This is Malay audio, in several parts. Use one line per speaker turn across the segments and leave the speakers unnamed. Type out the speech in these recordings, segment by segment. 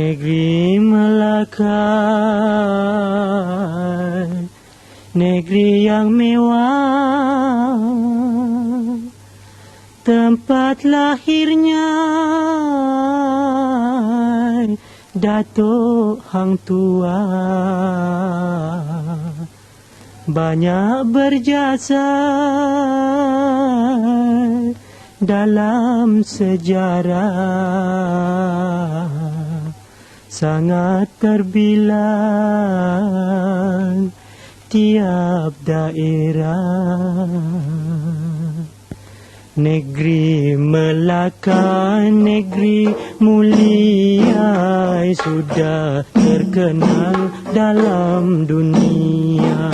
Negeri Melaka, negeri yang mewah, tempat lahirnya Datuk Hang Tua, banyak berjasa dalam sejarah, sangat terbilang tiap daerah. Negeri Melaka, negeri mulia, sudah terkenal dalam dunia.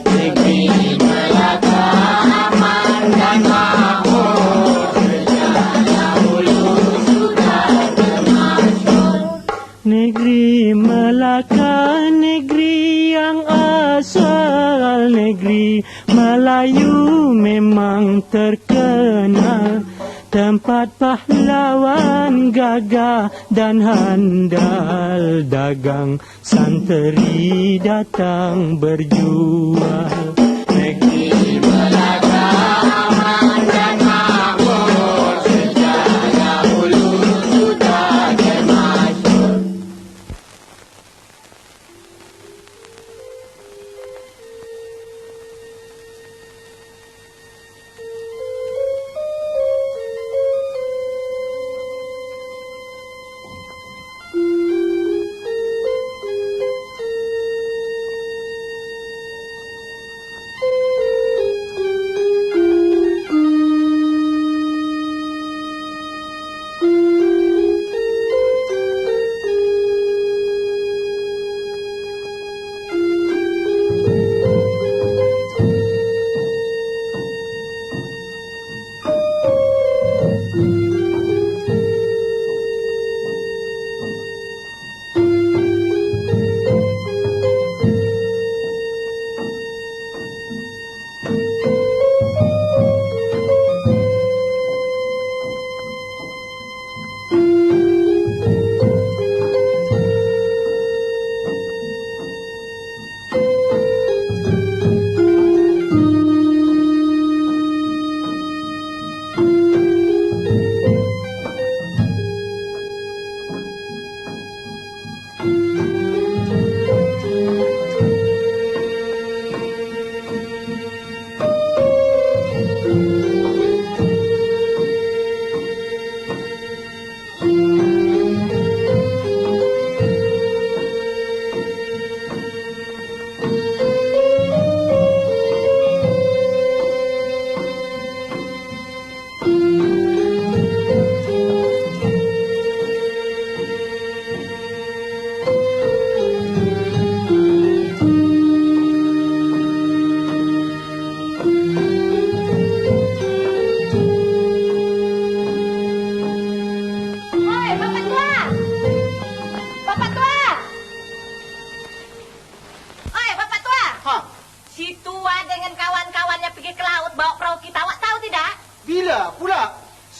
Negeri Melaka aman dan makmur, sejak dahulu sudah termasyhur.
Negeri Melaka, negeri yang asal, negeri Melayu memang terkenal, tempat pahlawan gagah dan handal, dagang santri datang berjual.
Negeri Melaka aman dan makmur, sejak dahulu sudah termasyhur.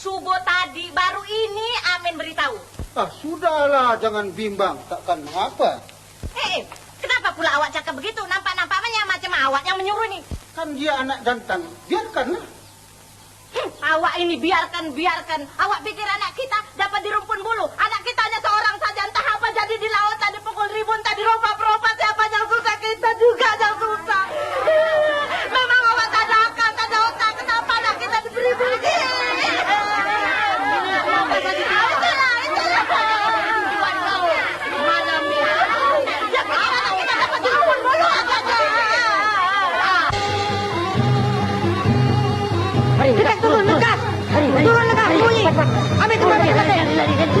Subuh tadi baru ini Amin beritahu.
Sudahlah, jangan bimbang, takkan mengapa.
Kenapa pula awak cakap begitu? Nampak-nampaknya macam awak yang menyuruh ini.
Kan dia anak jantan, biarkanlah.
Awak ini biarkan. Awak pikir anak kita dapat di rumpun bulu. Anak kita hanya seorang saja, entah apa jadi di laut, tadi pukul ribun, tadi rompa-rompa, siapa yang susah, kita juga yang susah. Memang awak tak ada akal, tak ada otak, kenapa anak kita diberi begini?
Dekat turun, dekat. Turun dekat, bunyi. Ambil tempat.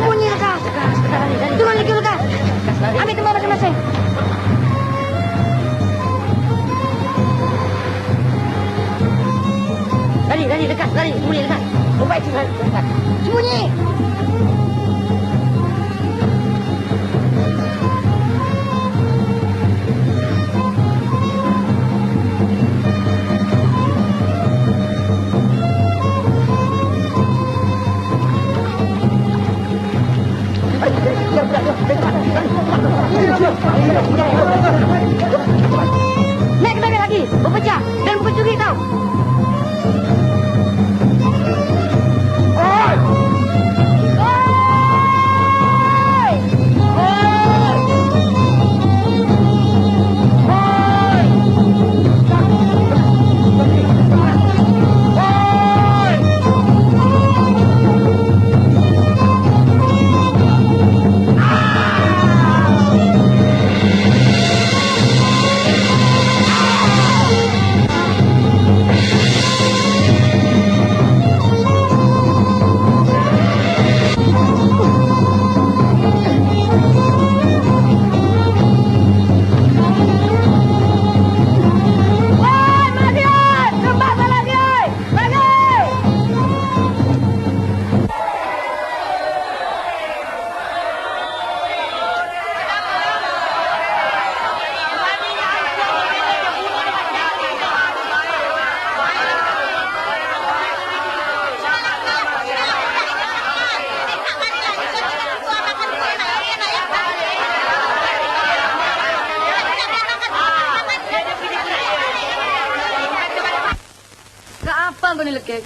Kek.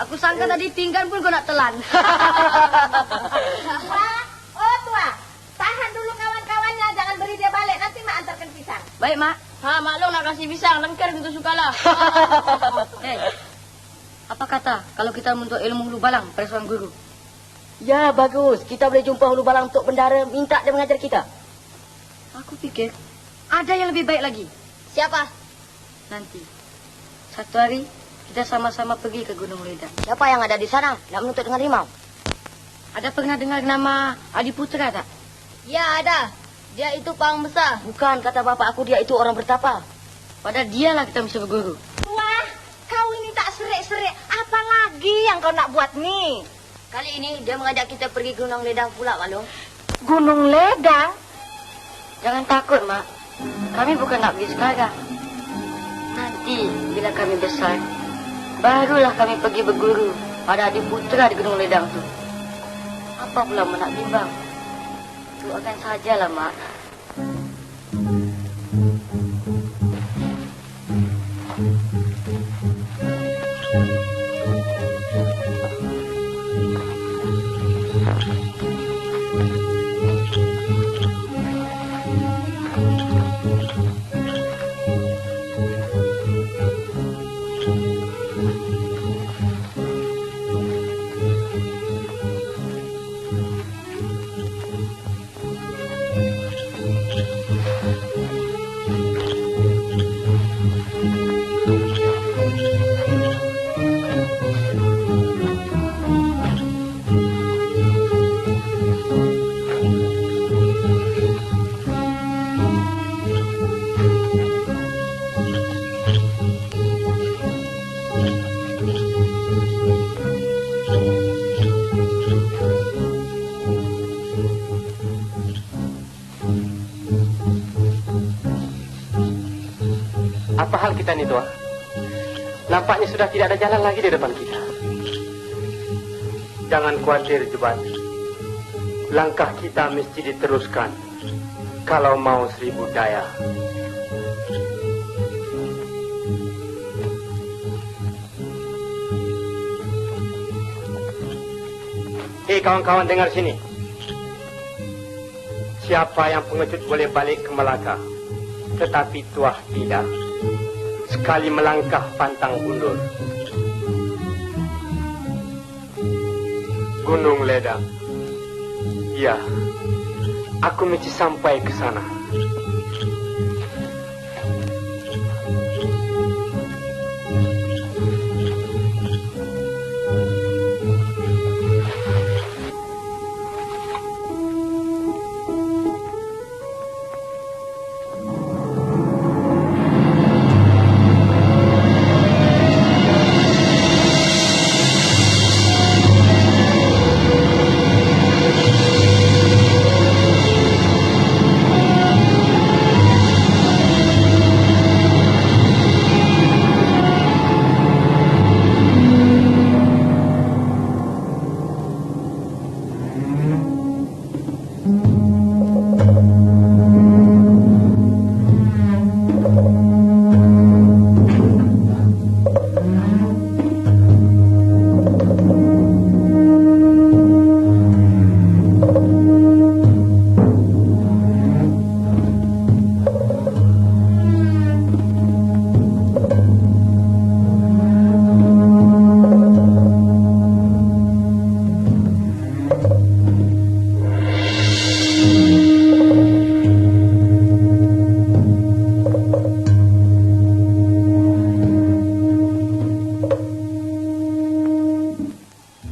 Aku sangka tadi pinggan pun kau nak telan.
Tua, tahan dulu kawan-kawannya, jangan beri dia balik, nanti mak antarkan pisang.
Baik, Mak. Maklum nak kasih pisang, lengker gitu sukalah. Apa kata kalau kita menuntut ilmu hulu balang pada seorang guru?
Ya, bagus. Kita boleh jumpa hulu balang untuk bendara, minta dia mengajar kita.
Aku pikir ada yang lebih baik lagi.
Siapa?
Nanti satu hari kita sama-sama pergi ke Gunung Ledang.
Siapa yang ada di sana? Nak menuntut dengan harimau?
Ada pernah dengar nama Adi Putra tak?
Ya ada, dia itu pawang besar.
Bukan, kata bapak aku dia itu orang bertapa.
Padahal dialah kita mesti berguru.
Wah, kau ini tak serik-serik, apa lagi yang kau nak buat nih?
Kali ini dia mengajak kita pergi ke Gunung Ledang pula, Malung.
Gunung Ledang?
Jangan takut, Mak. Kami bukan nak pergi sekarang. Nanti bila kami besar, barulah kami pergi berguru pada Adi Putra di Gunung Ledang tu. Apa pula Mak nak bimbang? Doakan sajalah, Mak.
Apa hal kita ni, Tua? Nampaknya sudah tidak ada jalan lagi di depan kita. Jangan khawatir, Jebat. Langkah kita mesti diteruskan kalau mau seribu daya. Kawan-kawan dengar sini. Siapa yang pengecut boleh balik ke Melaka, tetapi Tuah tidak. Sekali melangkah pantang mundur. Gunung Ledang. Ya, aku mesti sampai ke sana.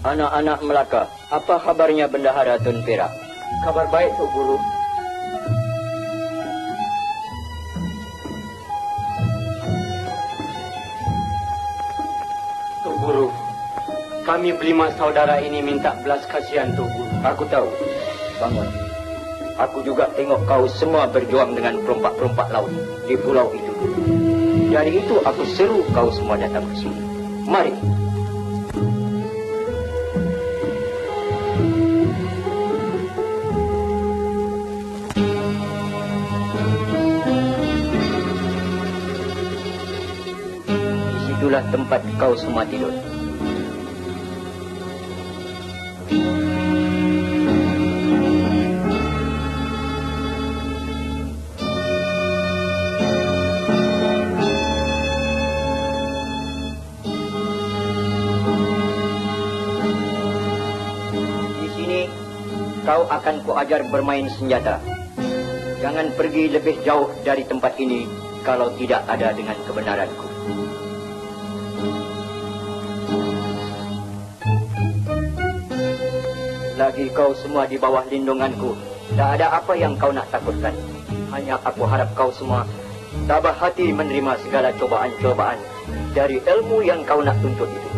Anak-anak Melaka, apa kabarnya Bendahara Tun Perak?
Kabar baik, Tuk Guru. Tuk Guru, kami berlima saudara ini minta belas kasihan, Tuk Guru.
Aku tahu. Bangun. Aku juga tengok kau semua berjuang dengan perompak-perompak laut di pulau itu. Dari itu aku seru kau semua datang ke sini. Mari. Itulah tempat kau semua tidur. kau akan kuajar bermain senjata. Jangan pergi lebih jauh dari tempat ini kalau tidak ada dengan kebenaranku. Lagi kau semua di bawah lindunganku. Tak ada apa yang kau nak takutkan. Hanya aku harap kau semua tabah hati menerima segala cobaan-cobaan dari ilmu yang kau nak tuntut itu.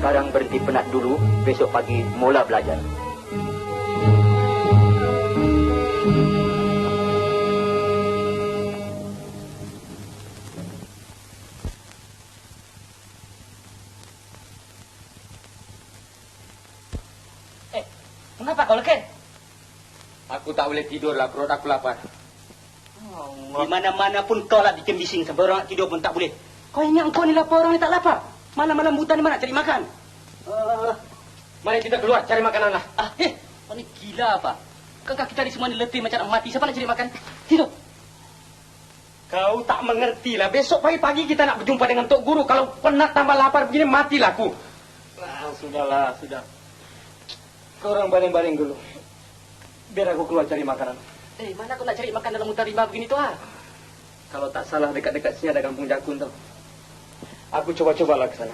Sekarang berhenti penat dulu, besok pagi mula belajar.
Kenapa kau leken?
Aku tak boleh tidur lah, perut aku lapar.
Di mana-mana pun kau lah bikin bising sampai orang nak tidur pun tak boleh. Kau ingat kau ni lapar, orang ni tak lapar. Malam-malam buta ni mana cari makan?
Mari kita keluar cari makanan lah.
Kau ni gila apa? Kakak kita ni semua ni letih macam nak mati. Siapa nak cari makan? Tidur.
Kau tak mengerti lah. Besok pagi-pagi kita nak berjumpa dengan Tok Guru. Kalau penat tambah lapar begini, matilah aku. Sudahlah, sudah. Kau orang baring-baring dulu. Biar aku keluar cari makanan.
Mana kau nak cari makan dalam hutan rimba begini tu ha?
Kalau tak salah dekat-dekat sini ada kampung Jakun tau. Aku coba-cobalah ke sana.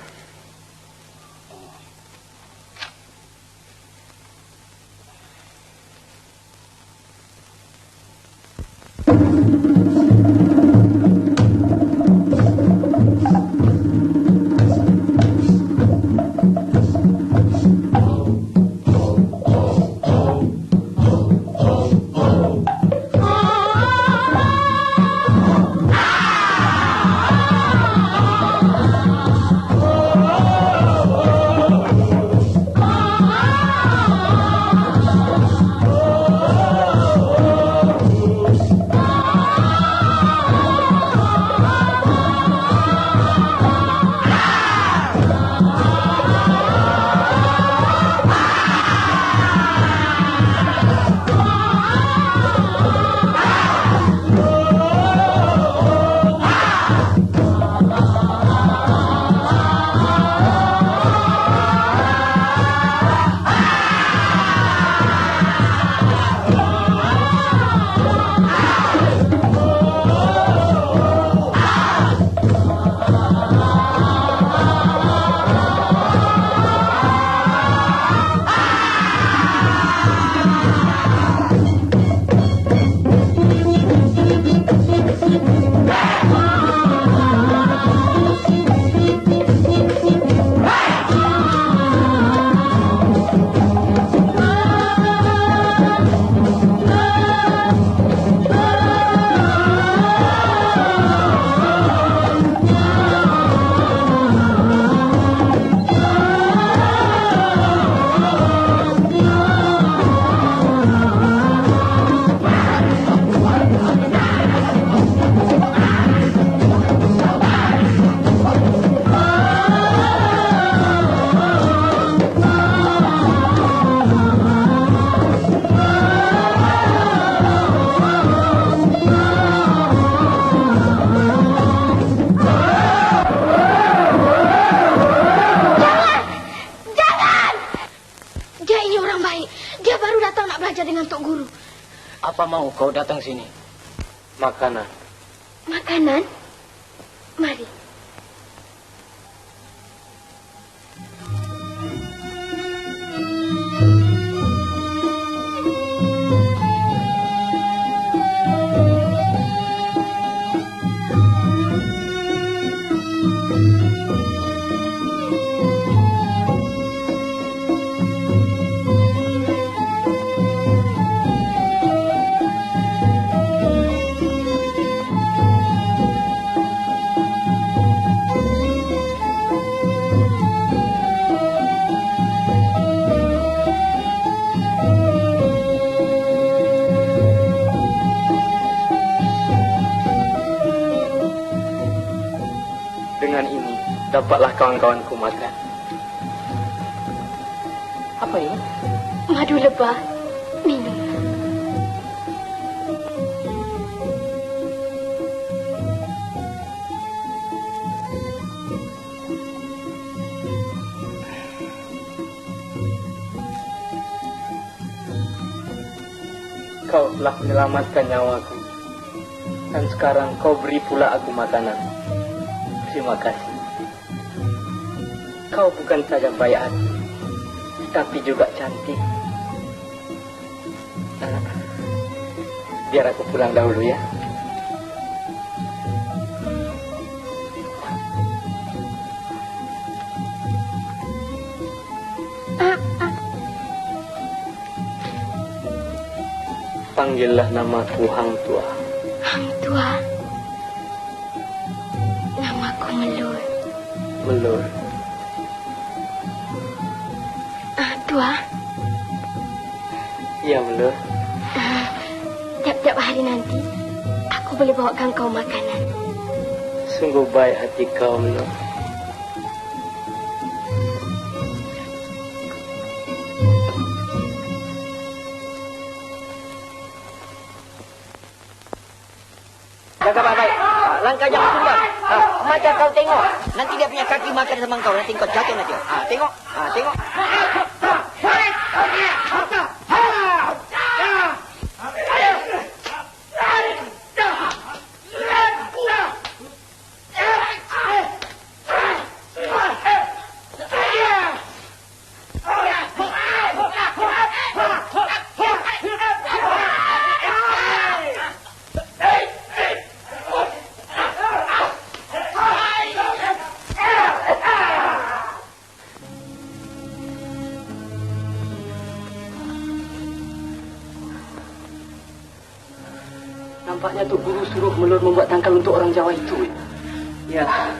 Apa mau kau datang sini?
Makanan.
Makanan? Mari.
Dapatlah kawan-kawanku makan.
Apa ini?
Madu lebah. Minum.
Kau telah menyelamatkan nyawaku. Dan sekarang kau beri pula aku makanan. Terima kasih. Kau bukan saja baik hati, tapi juga cantik. Biar aku pulang dahulu ya. Panggillah namaku Hang Tua.
Hang Tua. Namaku Melur.
Melur.
Tua.
Iya, Melur.
Tiap-tiap hari nanti, aku boleh bawakan kau makanan.
Sungguh baik hati kau, Melur.
Jaga baik-baik. Langkah jangan tumbang. Macam kau tengok. Nanti dia punya kaki makan sama kau. Nanti kau jatuh nanti. Tengok. Tengok.
Nampaknya Tuk Guru suruh Melur membuat tangkal untuk orang Jawa itu.
Ya,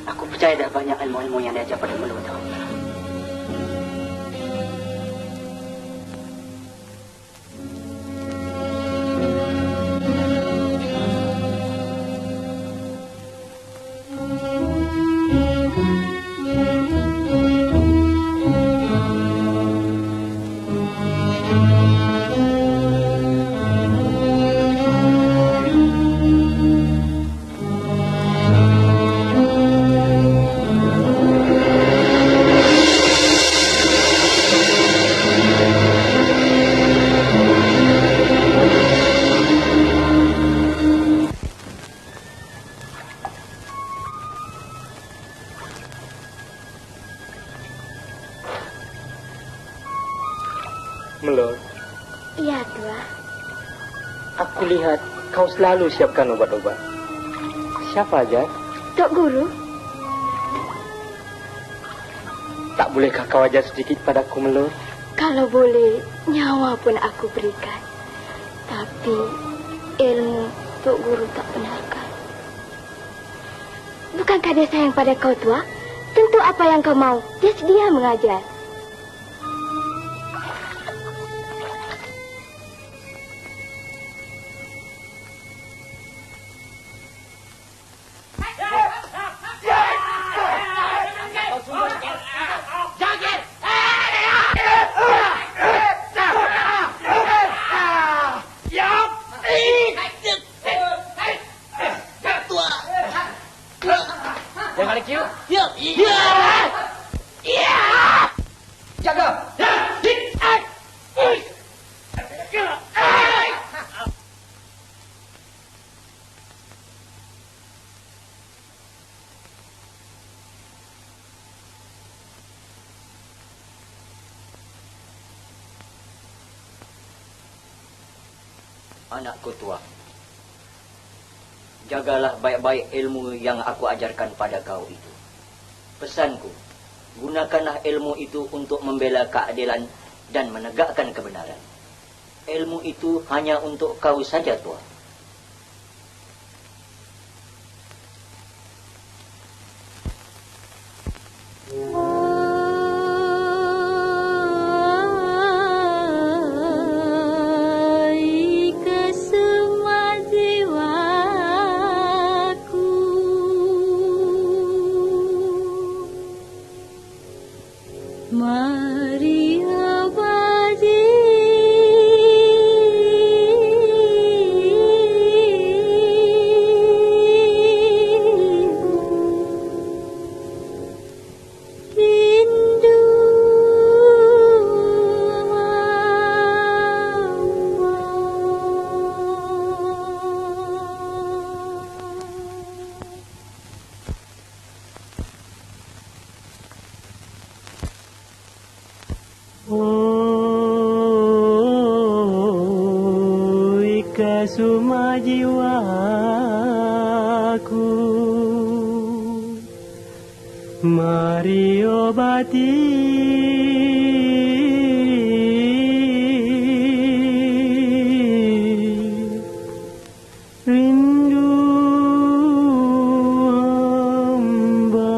aku percaya dah banyak ilmu-ilmu yang diajar pada Melur tu.
Melur,
Iya, Tua.
aku lihat kau selalu siapkan obat-obat. Siapa aja?
Tok Guru,
Tak bolehkah kau ajar sedikit padaku, Melur?
kalau boleh, nyawa pun aku berikan. Tapi ilmu Tok Guru tak benarkan. Bukankah dia sayang pada kau, Tua? Tentu apa yang kau mau, dia sedia mengajar.
Jangan lagi yuk. Jaga.
Anakku tua, jagalah baik-baik ilmu yang aku ajarkan pada kau itu. Pesanku, gunakanlah ilmu itu untuk membela keadilan dan menegakkan kebenaran. Ilmu itu hanya untuk kau saja, tua.
Di
suma jiwaku, mari obati rindu hamba.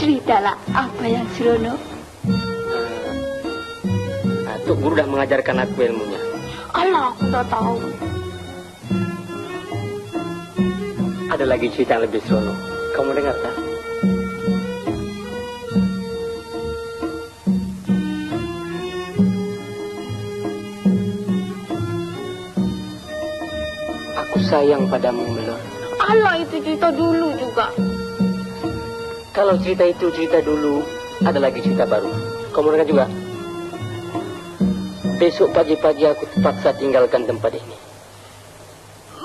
Ceritalah apa yang seronok.
Tuk Guru dah mengajarkan aku ilmunya.
Alah, aku dah tahu.
Ada lagi cerita yang lebih seronok. Kamu dengar tak? Aku sayang padamu, Melor.
Alah, itu cerita dulu juga.
Kalau cerita itu cerita dulu, ada lagi cerita baru. Kamu dengar juga? Besok pagi-pagi aku terpaksa tinggalkan tempat ini.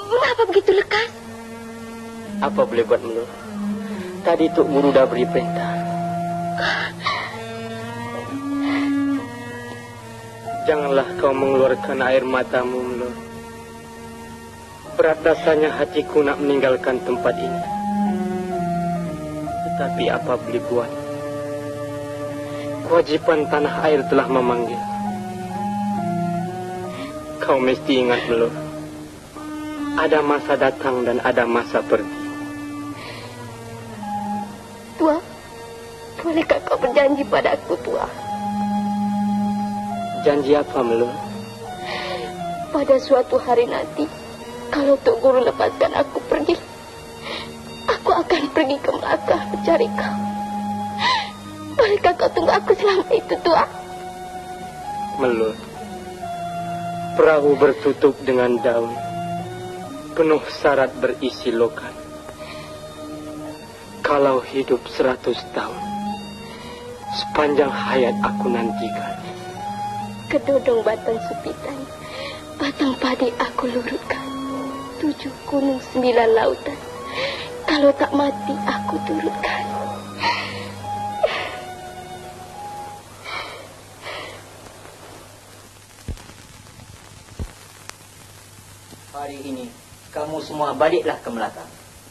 Mengapa begitu lekas?
Apa boleh buat, Melor? Tadi Tuk Guru dah beri perintah. Janganlah kau mengeluarkan air matamu, Melor. Berat rasanya hatiku nak meninggalkan tempat ini. Tetapi apa boleh buat? Kewajiban tanah air telah memanggil. Kau mesti ingat, Melor. Ada masa datang dan ada masa pergi.
Tua, bolehkah kau berjanji padaku, Tua?
Janji apa, Melor?
Pada suatu hari nanti, kalau Tuk Guru lepaskan aku pergi, aku akan pergi ke Melaka mencari kau. Bolehkah kau tunggu aku selama itu, Tua?
Melor, perahu bertutup dengan daun, penuh syarat berisi lokan. Kalau hidup 100 tahun, sepanjang hayat aku nantikan.
Kedodong batang supitan, batang padi aku lurutkan. 7 gunung 9 lautan, kalau tak mati aku turutkan.
Hari ini, kamu semua baliklah ke Melaka.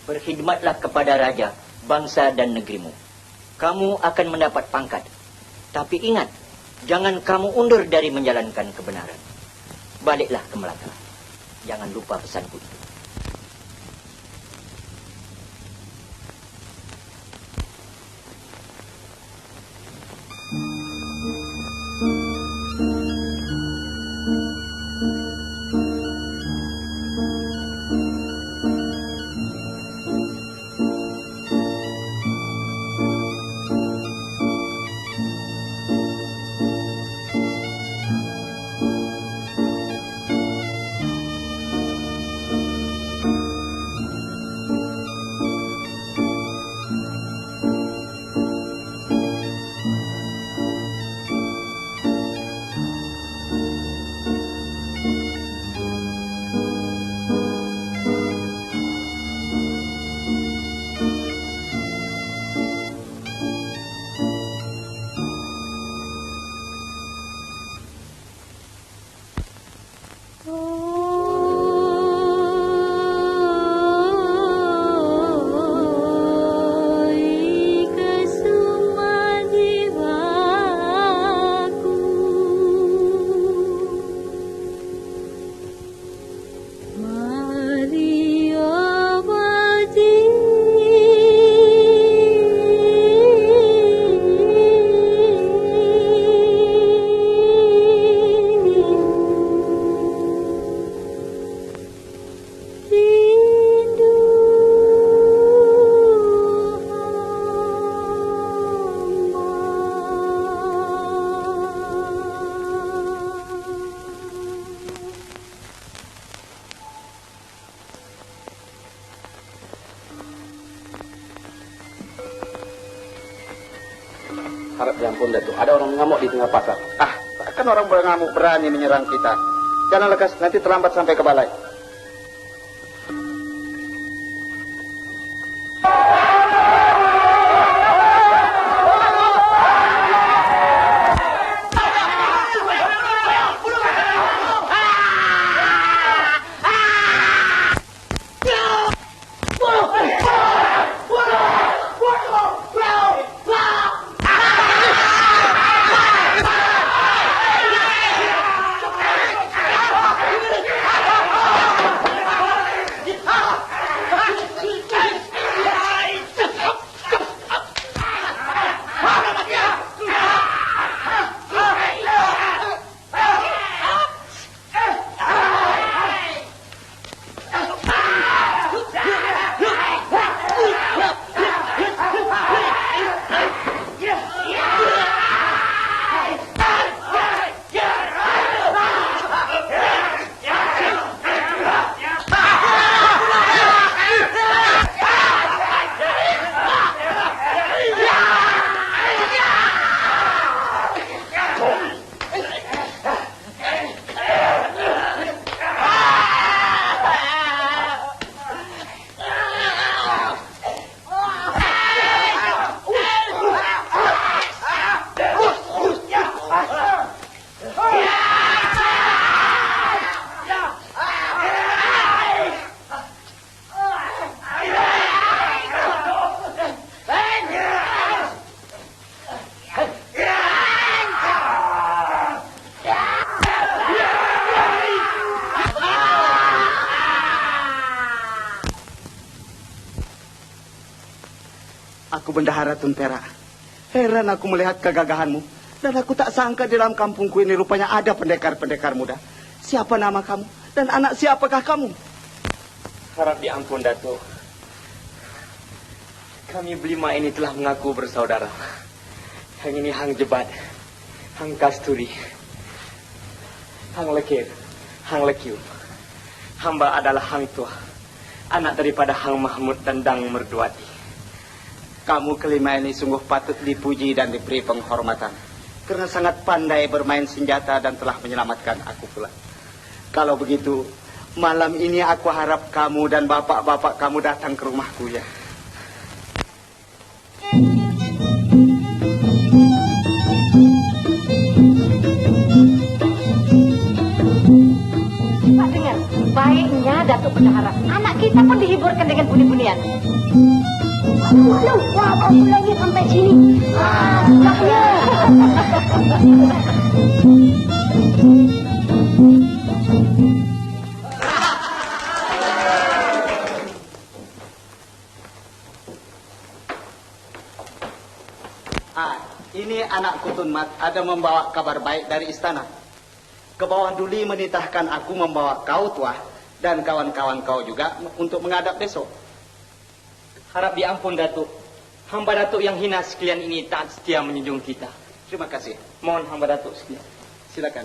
Berkhidmatlah kepada raja, bangsa dan negerimu. Kamu akan mendapat pangkat. Tapi ingat, jangan kamu undur dari menjalankan kebenaran. Baliklah ke Melaka. Jangan lupa pesanku itu.
Harap diampun Datuk. Ada orang mengamuk di tengah pasar.
Takkan orang mengamuk berani menyerang kita. Jangan lekas, nanti terlambat sampai ke balai. Aku bendahara Tuntera. Heran aku melihat kegagahanmu. Dan aku tak sangka di dalam kampungku ini rupanya ada pendekar-pendekar muda. Siapa nama kamu? Dan anak siapakah kamu?
Harap diampun Datuk. Kami berlima ini telah mengaku bersaudara. Yang ini Hang Jebat, Hang Kasturi, Hang Lekir, Hang Lekiu. Hamba adalah Hang Tua, anak daripada Hang Mahmud dan Dang Merduati.
Kamu kelima ini sungguh patut dipuji dan diberi penghormatan. Karena sangat pandai bermain senjata dan telah menyelamatkan aku pula. Kalau begitu, malam ini aku harap kamu dan bapak-bapak kamu datang ke rumahku ya.
Pak dengar, baiknya Datuk Bendahara. Anak kita pun dihiburkan dengan bunyi-bunyian.
Aduh, wah, aku lagi sampai sini. Saknya.
Ini anakku Tunmat ada membawa kabar baik dari istana. Ke bawah Duli menitahkan aku membawa kau Tuah dan kawan-kawan kau juga untuk menghadap besok.
Harap diampun Datuk. Hamba Datuk yang hina sekalian ini tak setia menjunjung kita.
Terima kasih.
Mohon hamba Datuk sekalian.
Silakan.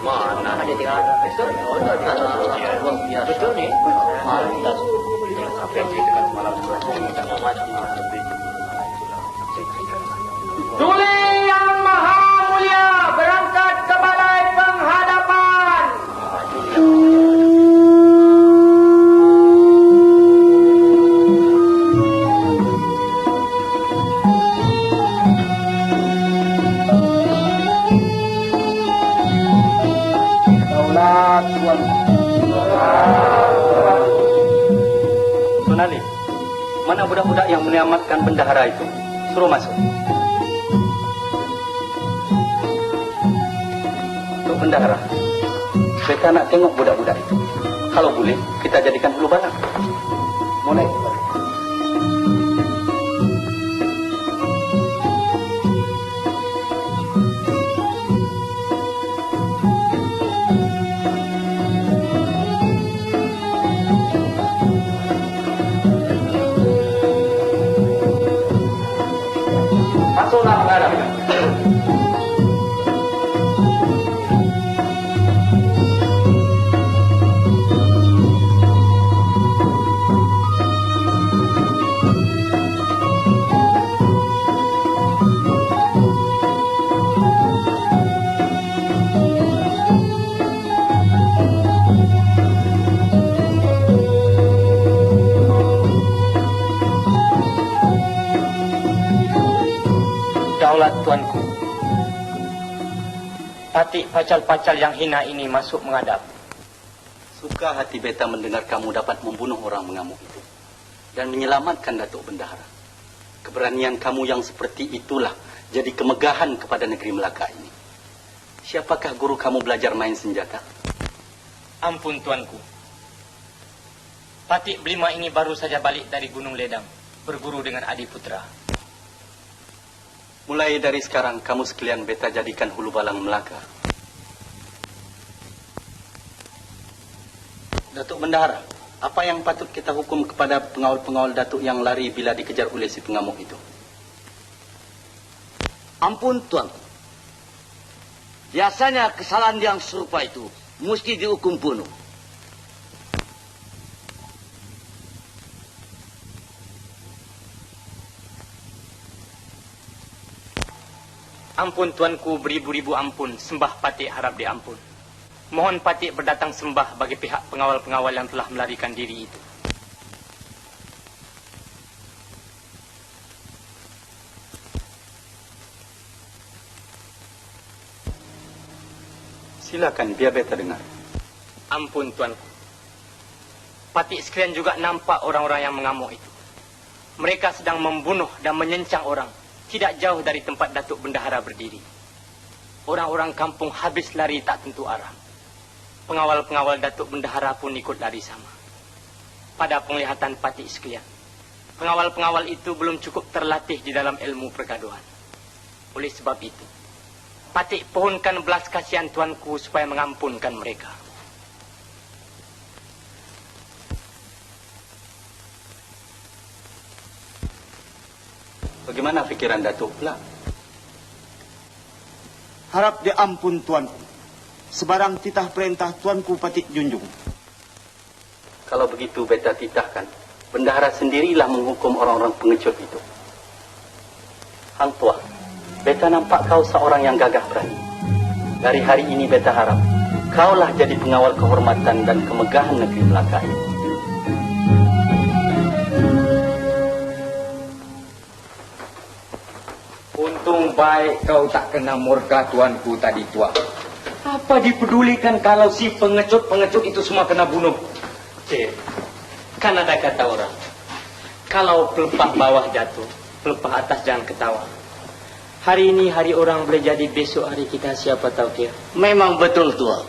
Mana ada tinggal betul? Betul nih.
Duli yang maha mulia berangkat ke balai penghadapan. Sunali, mana budak-budak yang menyelamatkan bendahara itu? Suruh masuk. Untuk bendahara, kita nak tengok budak-budak itu. Kalau boleh, kita jadikan hulu balang. Mulai. Masuklah menghadap. Berdaulat tuanku. Patik pacal-pacal yang hina ini masuk menghadap.
Suka hati beta mendengar kamu dapat membunuh orang mengamuk itu dan menyelamatkan Datuk Bendahara. Keberanian kamu yang seperti itulah jadi kemegahan kepada negeri Melaka ini. Siapakah guru kamu belajar main senjata?
Ampun tuanku. Patik Belima ini baru saja balik dari Gunung Ledang, berguru dengan Adi Putra.
Mulai dari sekarang kamu sekalian beta jadikan hulu balang Melaka. Datuk Bendahara, apa yang patut kita hukum kepada pengawal-pengawal Datuk yang lari bila dikejar oleh si pengamuk itu?
Ampun tuan. Biasanya kesalahan yang serupa itu mesti dihukum bunuh.
Ampun tuanku, beribu-ribu ampun, sembah Patik harap diampun. Mohon Patik berdatang sembah bagi pihak pengawal-pengawal yang telah melarikan diri itu.
Silakan, biar beta dengar.
Ampun tuanku. Patik sekalian juga nampak orang-orang yang mengamuk itu. Mereka sedang membunuh dan menyencang orang tidak jauh dari tempat Datuk Bendahara berdiri. Orang-orang kampung habis lari tak tentu arah. Pengawal-pengawal Datuk Bendahara pun ikut lari sama. Pada penglihatan Patik sekalian, pengawal-pengawal itu belum cukup terlatih di dalam ilmu pergaduhan. Oleh sebab itu, Patik pohonkan belas kasihan tuanku supaya mengampunkan mereka.
Bagaimana fikiran Datuk pula?
Harap diampun tuanku. Sebarang titah perintah tuanku Patik junjung.
Kalau begitu beta titahkan, Bendahara sendirilah menghukum orang-orang pengecut itu. Hang Tua, beta nampak kau seorang yang gagah berani. Dari hari ini beta harap kaulah jadi pengawal kehormatan dan kemegahan negeri Melaka ini.
Untung baik kau tak kena murka tuanku tadi tua. Apa dipedulikan kalau si pengecut-pengecut itu semua kena bunuh? Kan ada kata orang, kalau pelepah bawah jatuh, pelepah atas jangan ketawa. Hari ini hari orang boleh jadi besok hari kita, siapa tahu dia.
Memang betul tua.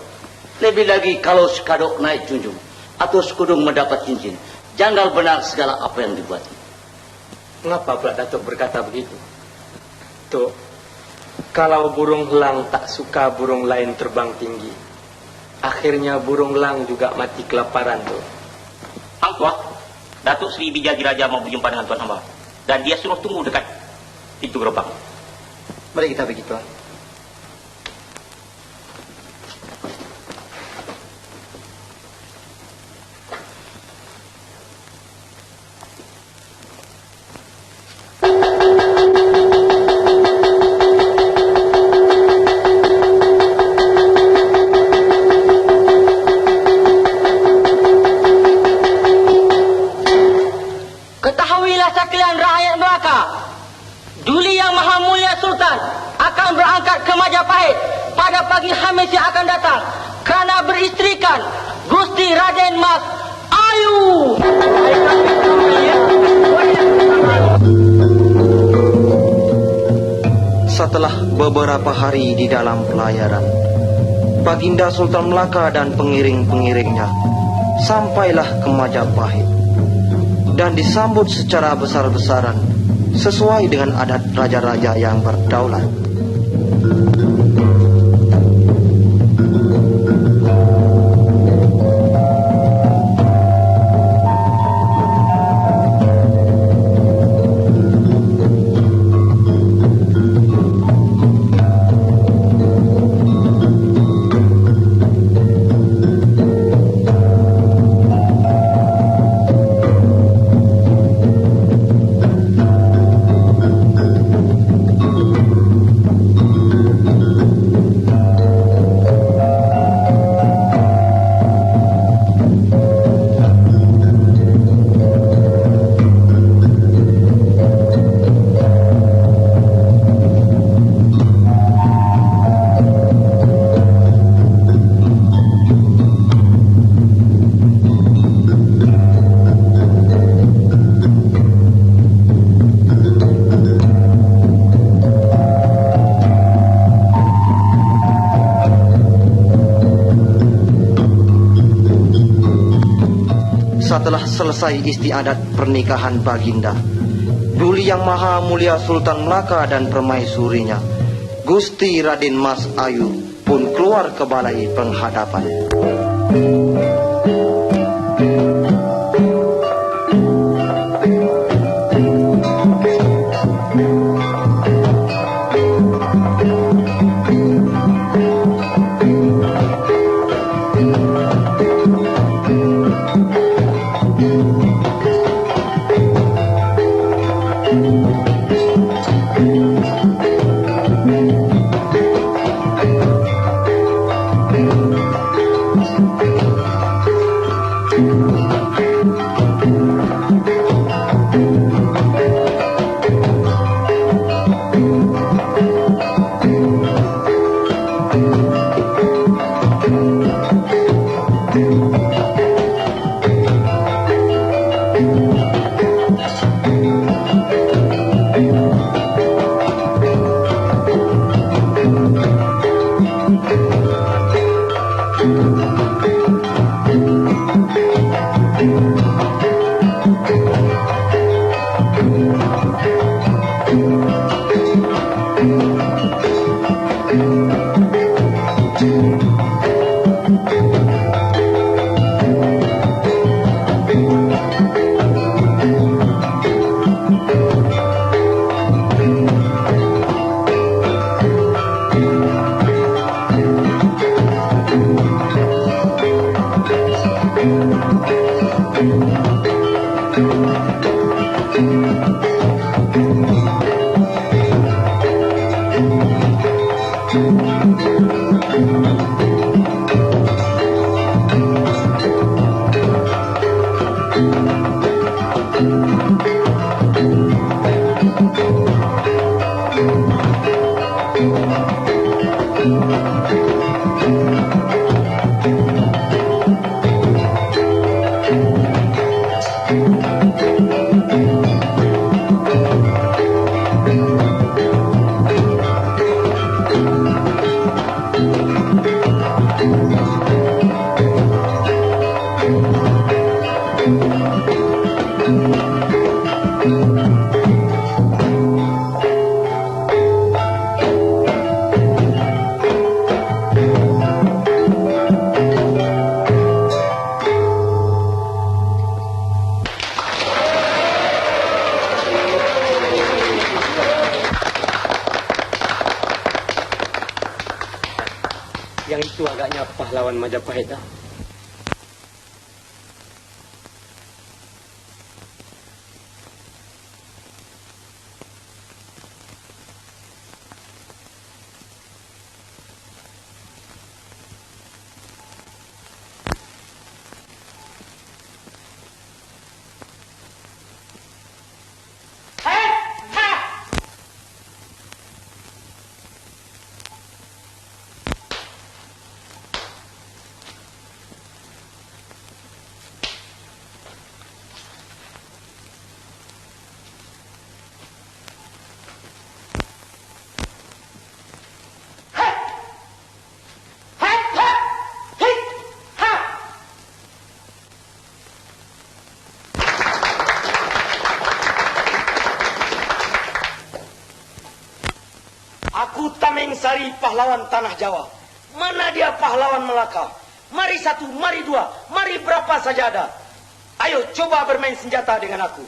Lebih lagi kalau sekadok naik junjung atau sekudung mendapat cincin, janggal benar segala apa yang dibuat.
Mengapa pula Datuk berkata begitu? Tuh, kalau burung elang tak suka burung lain terbang tinggi, akhirnya burung elang juga mati kelaparan tuh.
Hang Tua, Datuk Sri Bijadi Raja mau berjumpa dengan Tuan Hamba. Dan dia suruh tunggu dekat pintu gerbang.
Mari kita pergi tuan.
Ketahuilah sekalian rakyat Melaka, Duli Yang Maha Mulia Sultan akan berangkat ke Majapahit pada pagi Khamis yang akan datang kerana beristrikan Gusti Raden Mas Ayu.
Setelah beberapa hari di dalam pelayaran, Baginda Sultan Melaka dan pengiring-pengiringnya sampailah ke Majapahit dan disambut secara besar-besaran sesuai dengan adat raja-raja yang berdaulat. setelah selesai istiadat pernikahan Baginda, Duli Yang Maha Mulia Sultan Melaka dan permaisurinya, Gusti Raden Mas Ayu, pun keluar ke balai penghadapan.
Yang itu agaknya pahlawan Majapahit.
Aku Tameng Sari, pahlawan Tanah Jawa. Mana dia pahlawan Melaka? Mari satu, mari dua, mari berapa saja ada. Ayo coba bermain senjata dengan aku.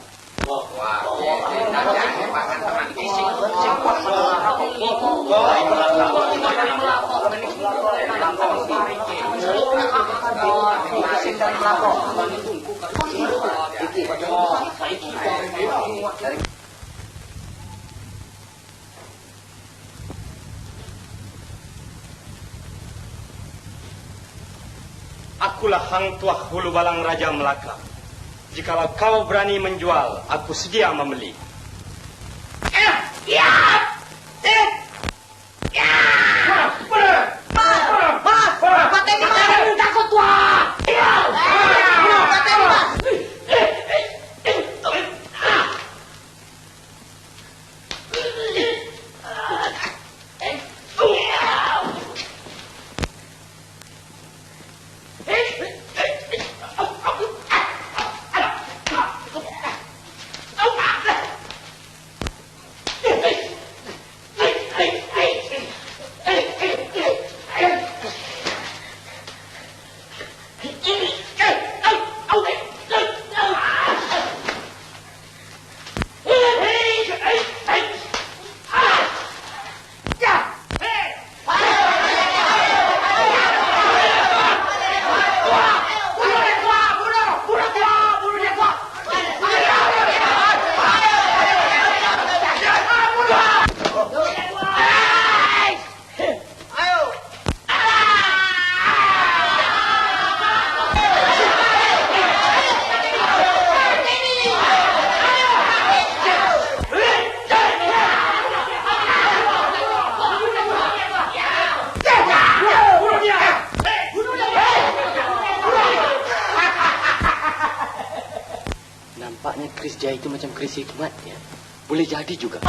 Akulah Hang Tuah Hulu Balang Raja Melaka. Jikalau kau berani menjual, aku sedia membeli. Nampaknya keris Jaya itu macam keris hikmat ya. Boleh jadi juga.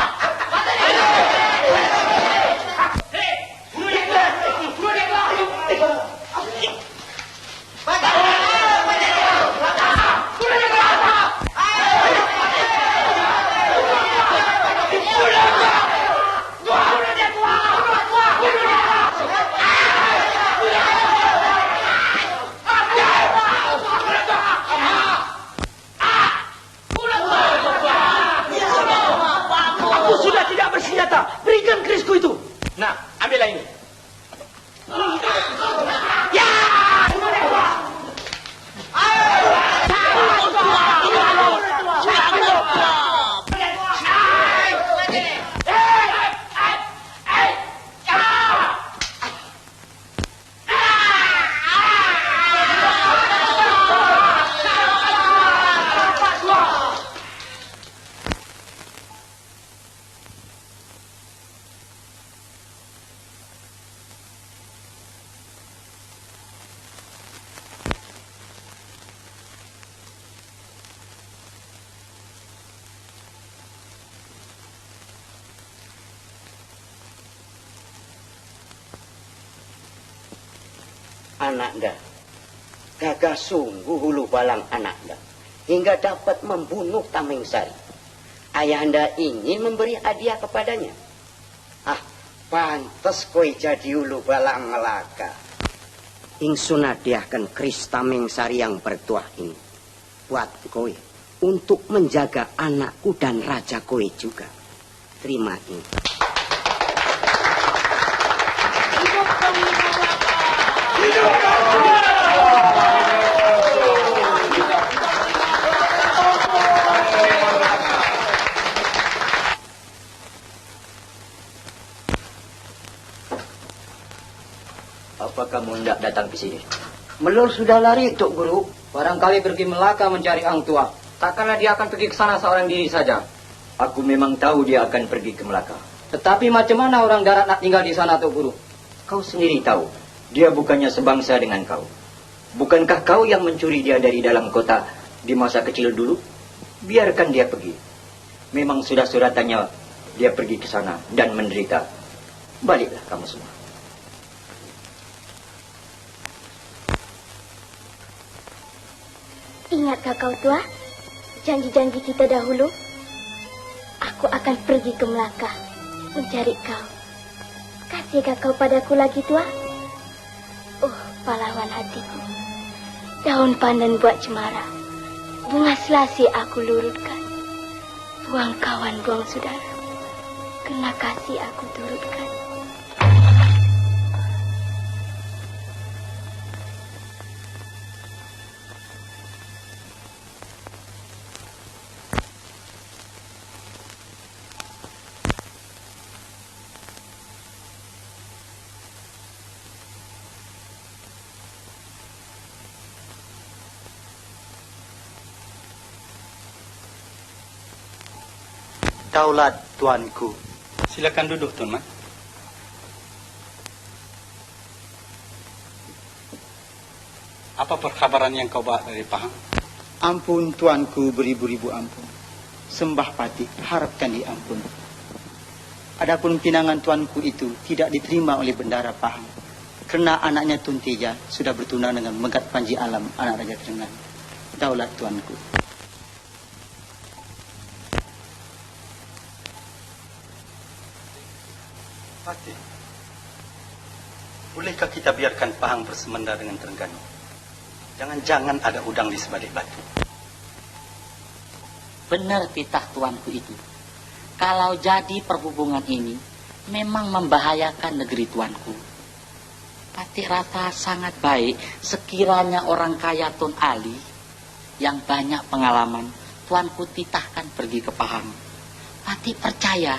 Berikan kerisku itu.
Nah, ambillah ini.
Anaknya, gagah sungguh hulu balang anaknya, hingga dapat membunuh Tameng Sari. Ayahanda ingin memberi hadiah kepadanya. Pantes koi jadi hulu balang ngelaka. Ingsun hadiahkan keris Tameng Sari yang bertuah ini buat koi, untuk menjaga anakku dan raja koi juga. Terima ini.
Apa kamu hendak datang ke sini?
Melur sudah lari, Tok Guru.
Barangkali pergi Melaka mencari Ang Tua. Takkanlah dia akan pergi ke sana seorang diri saja.
Aku memang tahu dia akan pergi ke Melaka.
Tetapi macam mana orang darat nak tinggal di sana, Tok Guru?
Kau sendiri tahu, dia bukannya sebangsa dengan kau. Bukankah kau yang mencuri dia dari dalam kota di masa kecil dulu? Biarkan dia pergi. Memang sudah suratannya dia pergi ke sana dan menderita. Baliklah kamu semua.
Ingatkah kau tua? Janji-janji kita dahulu. Aku akan pergi ke Melaka mencari kau. Kasihkah kau padaku lagi tua? Oh, pahlawan hatiku. Daun pandan buat cemara. Bunga selasi aku lurutkan. Buang kawan, buang saudara. Kena kasih aku turutkan.
Daulat tuanku. Silakan duduk, Tuan Man. Apa perkabaran yang kau bawa dari Pahang?
Ampun tuanku, beribu-ribu ampun. Sembah pati, harapkan diampun. Adapun pinangan tuanku itu tidak diterima oleh bendara Pahang, karena anaknya Tun Teja sudah bertunang dengan Megat Panji Alam, anak Raja Trengganu. Daulat tuanku.
Pati, bolehkah kita biarkan Pahang bersemenda dengan Trengganu? Jangan-jangan ada udang di sebalik batu.
Benar titah tuanku itu. Kalau jadi perhubungan ini memang membahayakan negeri tuanku. Pati rasa sangat baik sekiranya orang kaya Tun Ali yang banyak pengalaman tuanku titahkan pergi ke Pahang. Pati percaya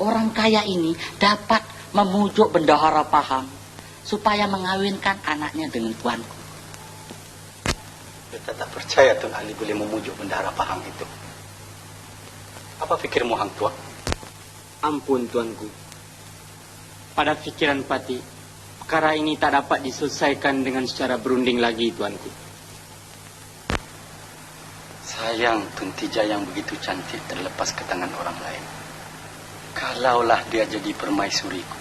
orang kaya ini dapat memujuk bendahara Pahang supaya mengawinkan anaknya dengan tuanku.
Beta tak percaya Tun Ali boleh memujuk bendahara Pahang itu. Apa fikirmu, Hang Tua?
Ampun, tuanku. Pada fikiran Pati, perkara ini tak dapat diselesaikan dengan secara berunding lagi, tuanku.
Sayang Tuntija yang begitu cantik terlepas ke tangan orang lain. Kalaulah dia jadi permaisuriku,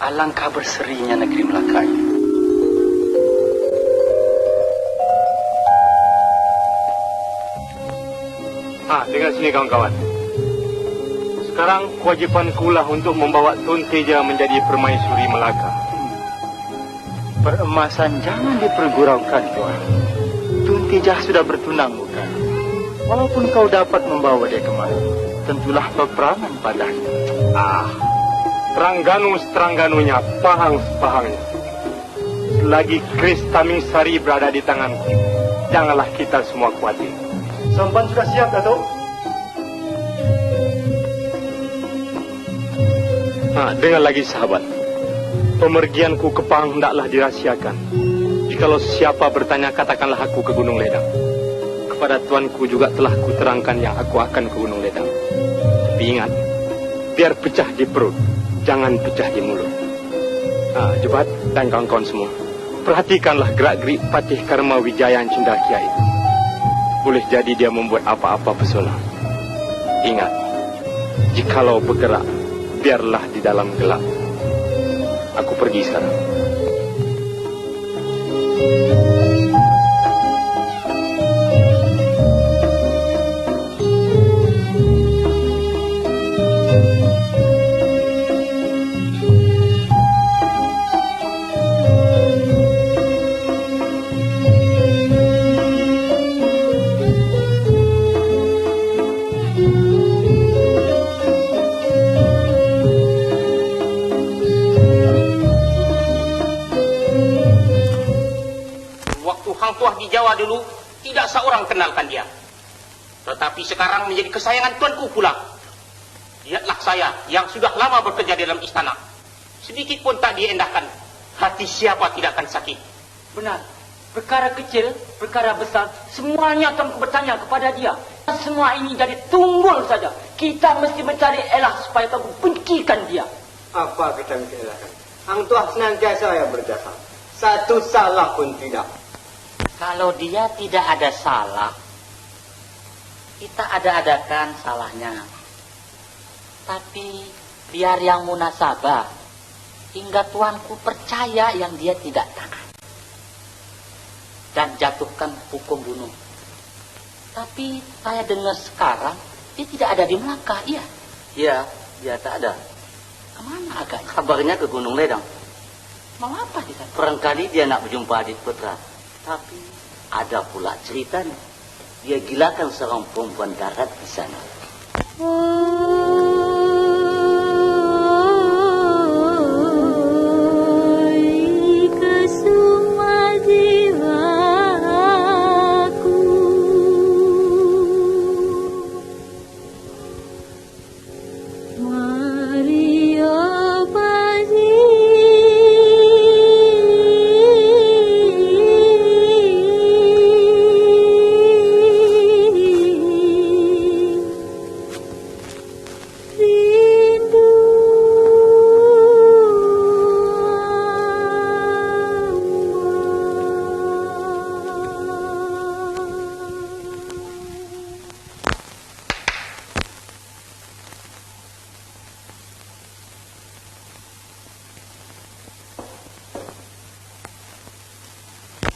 alangkah berserinya negeri Melaka ini.
Dengar sini kawan-kawan. Sekarang kewajipanku lah untuk membawa Tuntija menjadi permaisuri Melaka. Peremasan jangan diperguraukan, Tuan. Tuntija sudah bertunang, bukan? Walaupun kau dapat membawa dia kemari, tentulah peperangan padanya. Terangganu-terangganunya, pahang-pahangnya. Selagi Kris Tamingsari berada di tanganku, janganlah kita semua khawatir. Sampan sudah siap, Datuk? Dengar lagi, sahabat. Pemergianku ke Pahang hendaklah dirahsiakan. Jikalau siapa bertanya, katakanlah aku ke Gunung Ledang. Kepada tuanku juga telah kuterangkan yang aku akan ke Gunung Ledang. Tapi ingat, biar pecah di perut, jangan pecah di mulut. Jebat dan kawan-kawan semua, perhatikanlah gerak-gerik Patih Karma Wijaya Cendakia itu. Boleh jadi dia membuat apa-apa pesona. Ingat, jikalau bergerak, biarlah di dalam gelap. Aku pergi sekarang.
Di Jawa dulu tidak seorang kenalkan dia, tetapi sekarang menjadi kesayangan tuanku pula. Lihatlah saya yang sudah lama bekerja dalam istana, sedikit pun tak diendahkan. Hati siapa tidak akan sakit?
Benar, perkara kecil, perkara besar, semuanya akan bertanya kepada dia. Semua ini jadi tunggul saja. Kita mesti mencari elah supaya kamu bencikan dia.
Apa kita mesti elakkan? Hang Tuah senantiasa yang berjasa, satu salah pun tidak.
Kalau dia tidak ada salah, kita ada-adakan salahnya. Tapi biar yang munasabah, hingga tuanku percaya yang dia tidak taat. Dan jatuhkan hukum bunuh. Tapi saya dengar sekarang, dia tidak ada di Melaka, iya?
Iya, dia tak ada.
Kemana agaknya?
Kabarnya ke Gunung Ledang.
Mau apa di sana?
Barangkali dia nak berjumpa adik putra. Tapi ada pula ceritanya. Dia gilakan seorang perempuan darat di sana.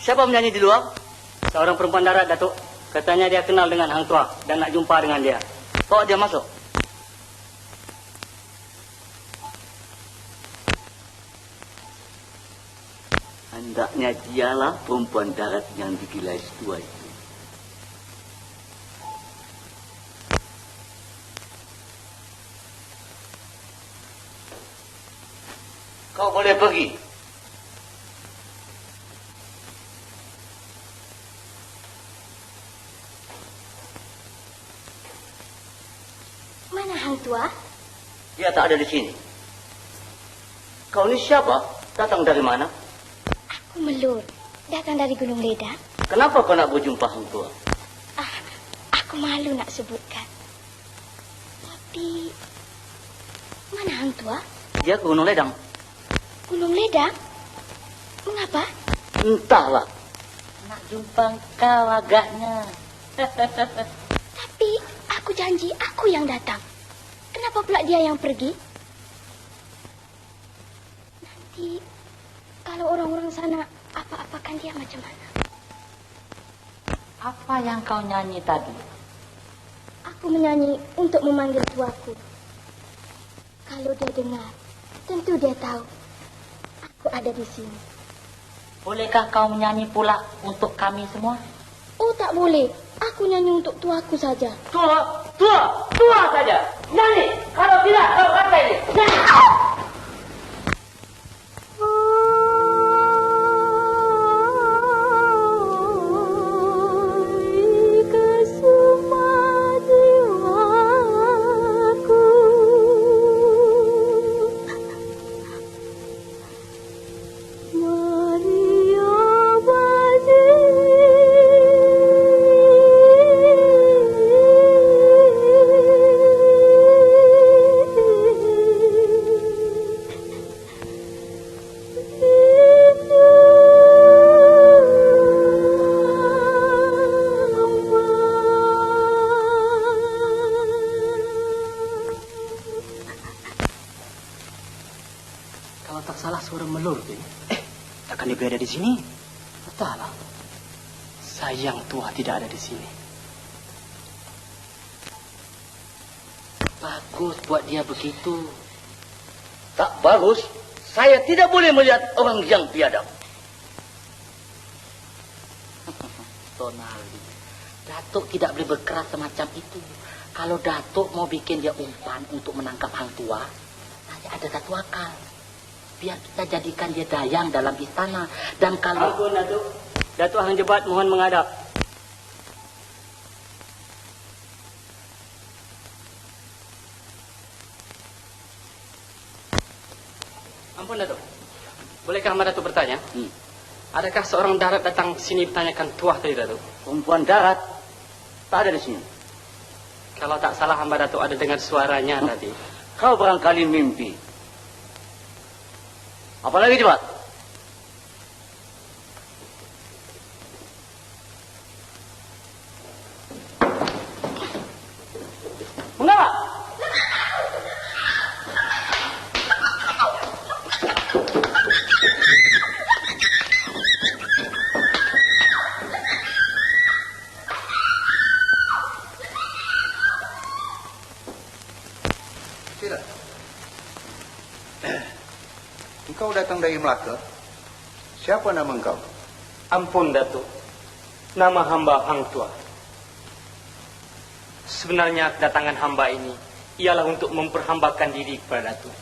Siapa menyanyi di luar? Seorang perempuan darat, Datuk. Katanya dia kenal dengan Hang Tuah dan nak jumpa dengan dia.
Bawa dia masuk. Hendaknya dialah perempuan darat yang digilai setua itu. Kau boleh pergi.
Mana Hang Tuah?
Dia tak ada di sini. Kau ni siapa? Datang dari mana?
Aku Melur, datang dari Gunung Ledang.
Kenapa kau nak berjumpa Hang Tuah?
Aku malu nak sebutkan. Tapi mana Hang Tuah?
Dia ke Gunung Ledang.
Gunung Ledang? Mengapa?
Entahlah.
Nak jumpa kau agaknya.
Tapi aku janji aku yang datang. Kenapa pula dia yang pergi? Nanti kalau orang-orang sana apa-apakan dia macam mana?
Apa yang kau nyanyi tadi?
Aku menyanyi untuk memanggil tuaku. Kalau dia dengar, tentu dia tahu aku ada di sini.
Bolehkah kau menyanyi pula untuk kami semua?
Oh, tak boleh. Aku nyanyi untuk tuaku saja.
Tua saja. Nyanyi. Kalau tidak, kau kata ini. Nyanyi.
Takkan dia berada di sini? Entahlah. Sayang tua tidak ada di sini.
Bagus buat dia begitu. Tak bagus. Saya tidak boleh melihat orang yang biadab.
Tonali, Datuk tidak boleh berkeras semacam itu. Kalau Datuk mau bikin dia umpan untuk menangkap hang tua, nanti ada satu akal. Biar kita jadikan dia dayang dalam istana. Dan kalau...
Ampun, Datuk. Datuk Hang Jebat mohon menghadap. Ampun, Datuk. Bolehkah Hamba Datuk bertanya? Adakah seorang darat datang sini bertanyakan tuah tadi, Datuk?
Perempuan darat? Tak ada di sini.
Kalau tak salah Hamba Datuk ada dengar suaranya tadi.
Kau barangkali mimpi. Apa lagi cepat?
Mengapa?
Tidak. Engkau datang dari Melaka. Siapa nama engkau?
Ampun, Datuk. Nama hamba Hang Tua. Sebenarnya kedatangan hamba ini ialah untuk memperhambakan diri kepada Datuk.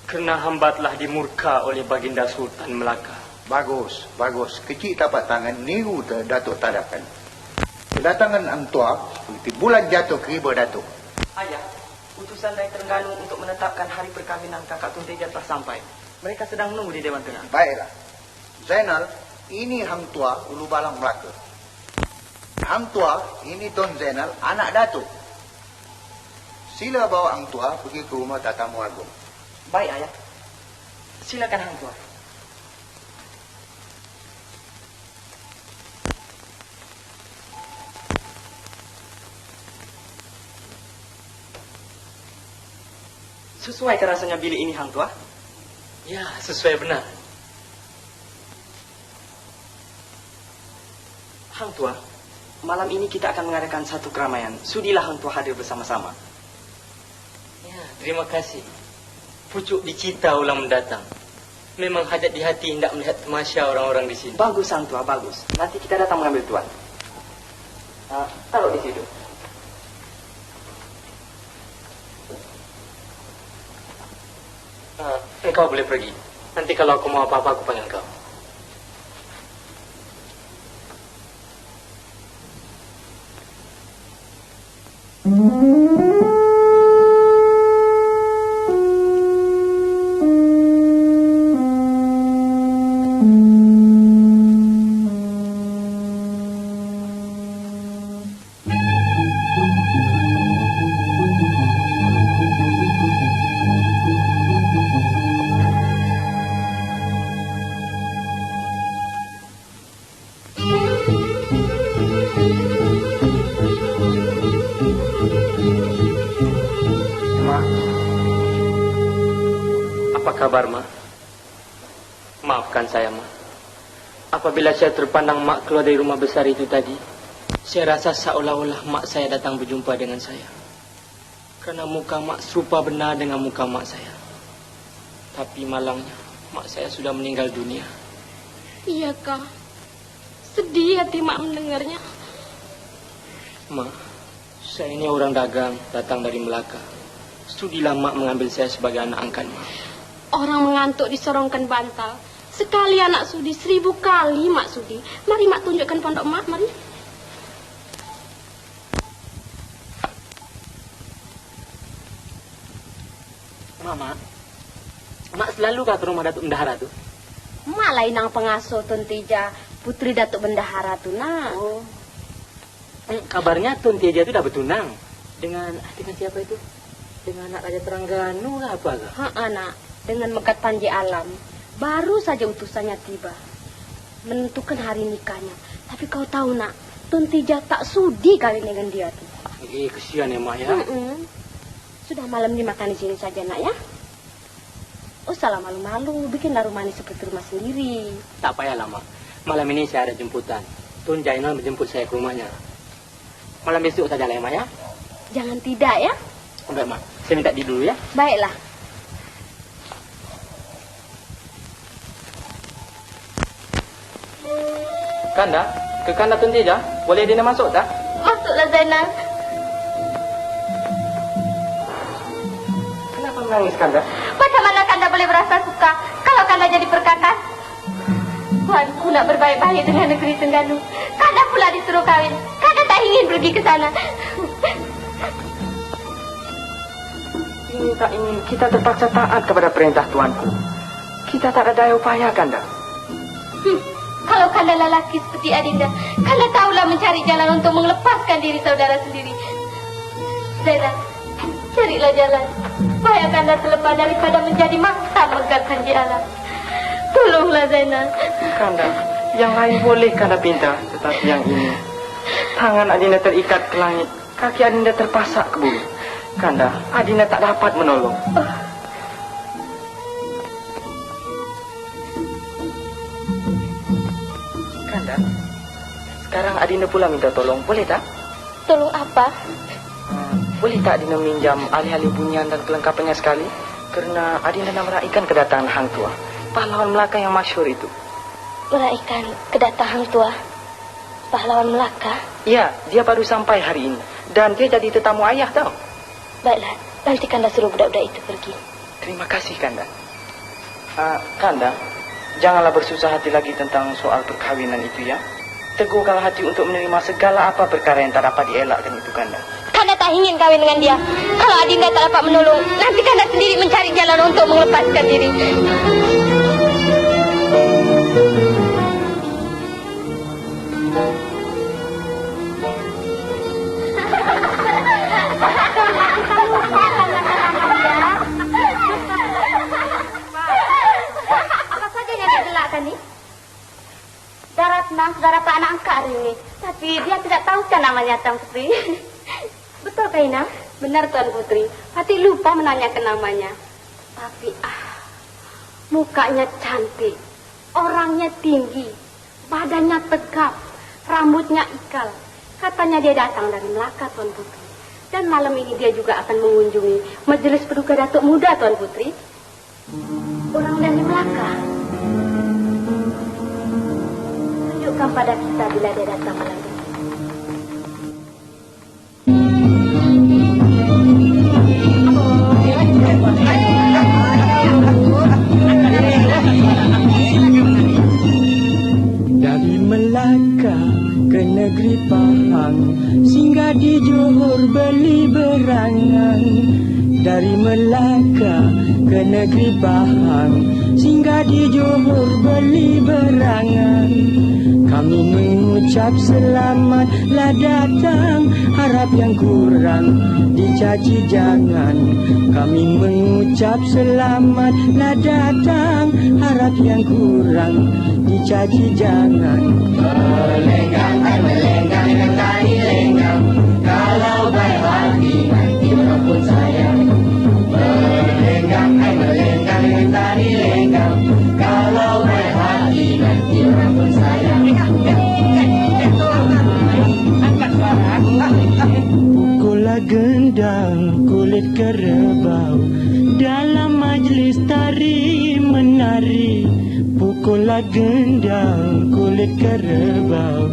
Kerana hamba telah dimurka oleh Baginda Sultan Melaka.
Bagus, bagus. Kecil tapak tangan niru Datuk Tadakan. Kedatangan Hang Tua seperti bulan jatuh ke riba Datuk.
Ayah, utusan dari Terengganu untuk menetapkan hari perkahwinan kakak Tun Teja telah sampai. Mereka sedang menunggu di Dewan Tengah.
Baiklah. Zainal, ini Hang Tua Ulu Balang Melaka. Hang Tua, ini Tun Zainal, anak Datuk. Sila bawa Hang Tua pergi ke rumah Tatamu Agung.
Baik, Ayah. Silakan Hang Tua. Sesuai rasanya bilik ini, Hang Tua?
Ya, sesuai benar.
Hang Tua, malam ini kita akan mengadakan satu keramaian. Sudilah Hang Tua hadir bersama-sama.
Ya, terima kasih. Pucuk dicita ulang mendatang. Memang hadat di hati hendak melihat tamasya orang-orang di sini.
Bagus, Hang Tua, bagus. Nanti kita datang mengambil tuan. Taruh di situ.
Engkau boleh pergi. Nanti kalau aku mau apa-apa, aku panggil kau. Ma, apa kabar, Ma? Maafkan saya, Ma. Apabila saya terpandang Mak keluar dari rumah besar itu tadi, saya rasa seolah-olah Mak saya datang berjumpa dengan saya. Karena muka Mak serupa benar dengan muka Mak saya. Tapi malangnya, Mak saya sudah meninggal dunia.
Iya, Kak. Sedih hati Mak mendengarnya.
Mak, saya ini orang dagang, datang dari Melaka. Sudilah Mak mengambil saya sebagai anak angkat, Mak.
Orang mengantuk disorongkan bantal. Sekali anak sudi, 1000 kali Mak sudi. Mari Mak tunjukkan pondok Mak, mari.
Mama, Mak selalu ke rumah Datuk Bendahara tuh?
Mak lain nang pengasuh Tun Tija, putri Datuk Bendahara tuh, nak.
Oh. Kabarnya Tun Tija itu udah bertunang. Dengan siapa itu? Dengan anak Raja Terengganu lah apa?
Nak. Dengan Megat Panji Alam. Baru saja utusannya tiba. Menentukan hari nikahnya. Tapi kau tahu, nak, Tun Tija tak sudi kali dengan dia tuh.
Kesian ya, Mak ya.
Sudah malam dimakan di sini saja, nak ya. Oh, salah malu-malu, bikinlah rumah ini seperti rumah sendiri.
Tak payahlah, Mak. Malam ini saya ada jemputan. Tun Jainal menjemput saya ke rumahnya. Malam besok saja lah ya, Mak ya.
Jangan tidak ya.
Baik, Mak. Saya minta di dulu ya.
Baiklah.
Kanda, ke Kanda Tun Tija, boleh Dina masuk tak?
Masuklah Zainal.
Kenapa menangis Kanda?
Bagaimana Kanda boleh berasa suka kalau Kanda jadi perkakas? Tuanku nak berbaik-baik dengan negeri Tengganu. Kanda pula disuruh kawin. Kanda tak ingin pergi ke sana.
Ini tak ingin, kita terpaksa taat kepada perintah tuanku. Kita tak ada daya upaya, Kanda.
Kalau Kanda lelaki seperti Adinda, Kanda tahulah mencari jalan untuk melepaskan diri saudara sendiri. Zainal, carilah jalan supaya Kanda terlepas daripada menjadi mangsa Megat Panji Alam. Tolonglah Zainal.
Kanda, yang lain boleh Kanda pinta, tetapi yang ini, tangan Adinda terikat ke langit, kaki Adinda terpasak ke bumi. Kanda, Adinda tak dapat menolong. Kanda, sekarang Adinda pula minta tolong, boleh tak?
Tolong apa?
Boleh tak Adinda minjam alih-alih bunyian dan kelengkapannya sekali? Kerana Adinda nak meraihkan kedatangan Hang Tua, pahlawan Melaka yang masyhur itu.
Meraihkan kedatangan Tua, pahlawan Melaka?
Ya, dia baru sampai hari ini. Dan dia jadi tetamu ayah tau.
Baiklah, nanti Kanda suruh budak-budak itu pergi.
Terima kasih Kanda. Kanda, janganlah bersusah hati lagi tentang soal perkawinan itu ya. Teguhkanlah hati untuk menerima segala apa perkara yang tak dapat dielakkan itu Kanda.
Kanda tak ingin kawin dengan dia. Kalau Adinda tak dapat menolong, nanti Kanda sendiri mencari jalan untuk melepaskan diri. Apa saja yang digelakkan ni? Daratna, saudara Pak anak angkat hari ini. Tapi dia tidak tahu kan namanya Tuan Putri. Betul Kaina? Benar Tuan Putri. Hati lupa menanyakan namanya. Tapi mukanya cantik, orangnya tinggi, badannya tegap, rambutnya ikal. Katanya dia datang dari Melaka Tuan Putri. Dan malam ini dia juga akan mengunjungi majelis Paduka Datuk Muda Tuan Putri. Orang dari Melaka. Tunjukkan pada kita bila dia datang malam ini.
Dari Melaka ke negeri Pahang, singgah di Johor beli berangan. Dari Melaka ke negeri Pahang, singgah di Johor beli berangan. Kami mengucap selamatlah datang harap yang kurang dicaci jangan. Kami mengucap selamatlah datang, harap yang kurang dicaci jangan.
Melenggang, melenggang dengan tali lenggang, kalau baik hati nanti orang pun sayang. Melenggang, melenggang dengan tali lenggang, kalau baik hati nanti orang pun sayang.
Pukullah gendang kulit kerbau dalam majlis tari menari. Pukullah gendang kulit kerbau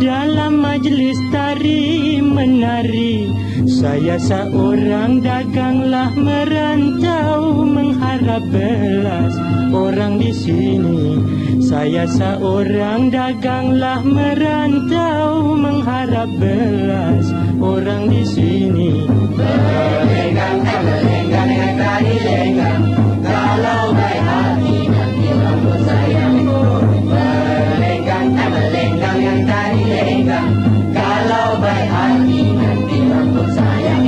dalam majlis tari menari. Saya seorang daganglah merantau mengharap belas orang di sini. Saya seorang daganglah merantau mengharap belas orang di sini.
Melenggang, melenggang dengan tali lenggang, kalau baik hati nanti orang pun sayang. Melenggang, melenggang dengan tali lenggang, kalau baik hati nanti orang pun sayang.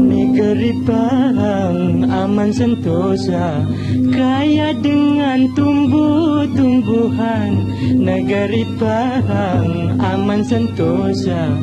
Negeri Pahang aman sentosa, kaya dengan tumbuh-tumbuhan. Negeri Pahang aman sentosa,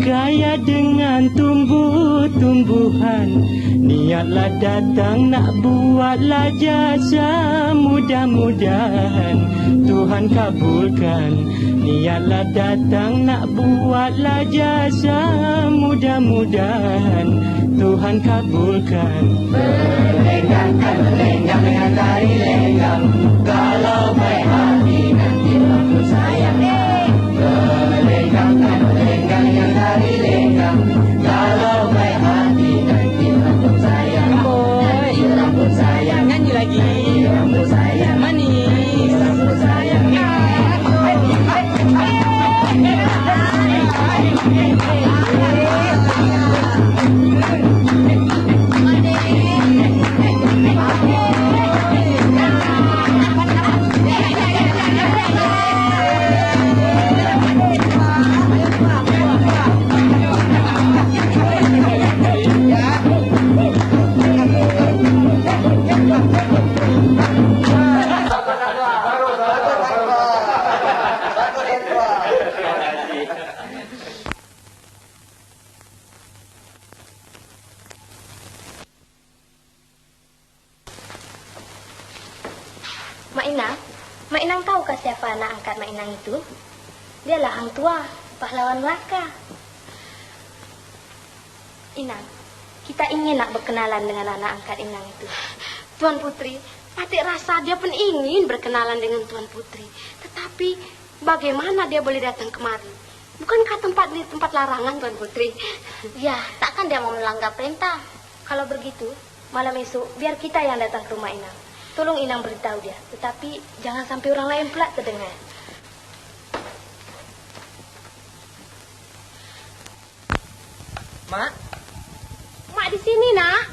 kaya dengan tumbuh-tumbuhan. Niatlah datang nak buatlah jasa, mudah-mudahan Tuhan kabulkan. Niatlah datang nak buatlah jasa, mudah-mudahan Tuhan kabulkan.
Melenggang, melenggang dengan tali lenggang, kalau baik hati nanti orang pun sayang. Melenggang, melenggang dengan tali lenggang, kalau baik hati nanti orang pun sayang. Nanti orang pun sayang.
Nyanyi lagi.
Nanti orang pun sayang.
Manis.
Orang pun sayang.
Mak Inang tahukah siapa anak angkat Mak Inang itu? Dialah Hang Tua, pahlawan Melaka. Inang, kita ingin nak berkenalan dengan anak angkat Inang itu.
Tuan Putri, Patik rasa dia pun ingin berkenalan dengan Tuan Putri. Tetapi bagaimana dia boleh datang kemari? Bukankah tempat ini tempat larangan, Tuan Putri?
Ya, takkan dia mau melanggar perintah. Kalau begitu, malam esok biar kita yang datang ke rumah Inang. Tolong Inang beritahu dia, tetapi jangan sampai orang lain pula terdengar.
Mak?
Mak di sini, Nak.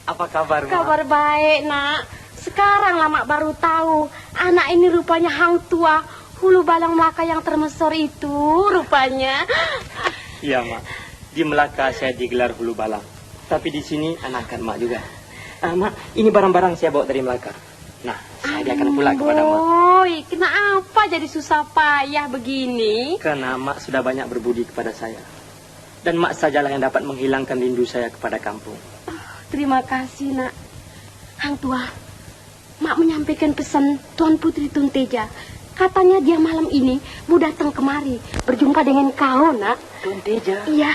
Apa kabar, Mak?
Kabar baik, Nak. Sekarang lah Mak baru tahu anak ini rupanya Hang Tua, hulu balang Melaka yang termesor itu rupanya.
Iya, Mak. Di Melaka saya digelar hulu balang. Tapi di sini anakan Mak juga. Mak, ini barang-barang saya bawa dari Melaka. Nah, saya hadiahkan pula kepada Mak.
Boy, kenapa jadi susah payah begini?
Karena Mak sudah banyak berbudi kepada saya. Dan Mak sajalah yang dapat menghilangkan rindu saya kepada kampung.
Terima kasih, Nak. Hang Tua, Mak menyampaikan pesan Tuan Putri Tunteja. Katanya dia malam ini mau datang kemari berjumpa dengan kau, Nak.
Tunteja?
Iya.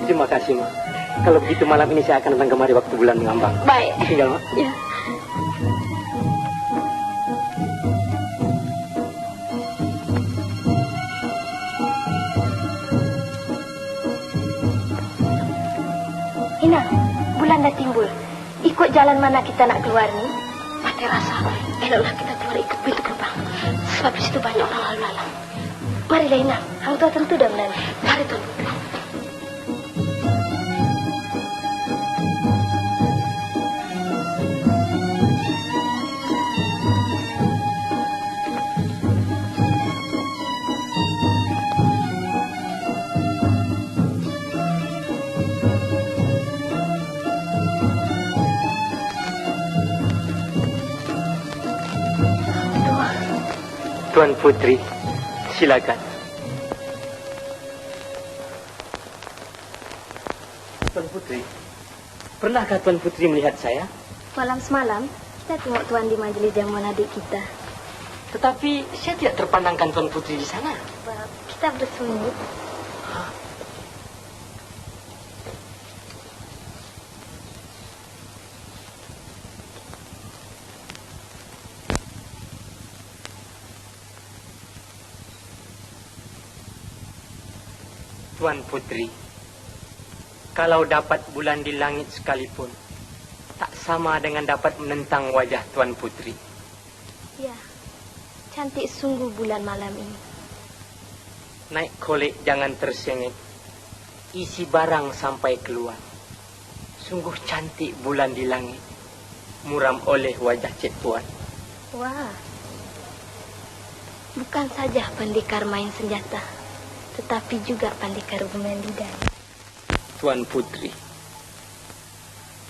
Terima kasih, Mak. Kalau begitu malam ini saya akan datang kemari waktu bulan mengambang.
Baik.
Tinggal, Mak.
Iya.
Ina, bulan dah timbul. Ikut jalan mana kita nak keluar ni?
Mati rasa, eloklah kita keluar ikut pintu gerbang. Sebab di situ banyak orang lalu lalang.
Marilah Ina, Hang Tua tentu dah menanti.
Mari, Tuan Putri.
Tuan Putri, silakan. Tuan Putri, pernahkah Tuan Putri melihat saya?
Malam semalam, kita tengok Tuan di majelis jamuan adik kita.
Tetapi saya tidak terpandangkan Tuan Putri di sana.
Sebab kita bersembunyi.
Tuan Putri, kalau dapat bulan di langit sekalipun, tak sama dengan dapat menentang wajah Tuan Putri.
Ya, cantik sungguh bulan malam ini.
Naik kolek jangan tersengit, isi barang sampai keluar. Sungguh cantik bulan di langit, muram oleh wajah Cik Tuan.
Wah, bukan saja pendekar main senjata, tetapi juga pendekar bermain lidah.
Tuan Putri,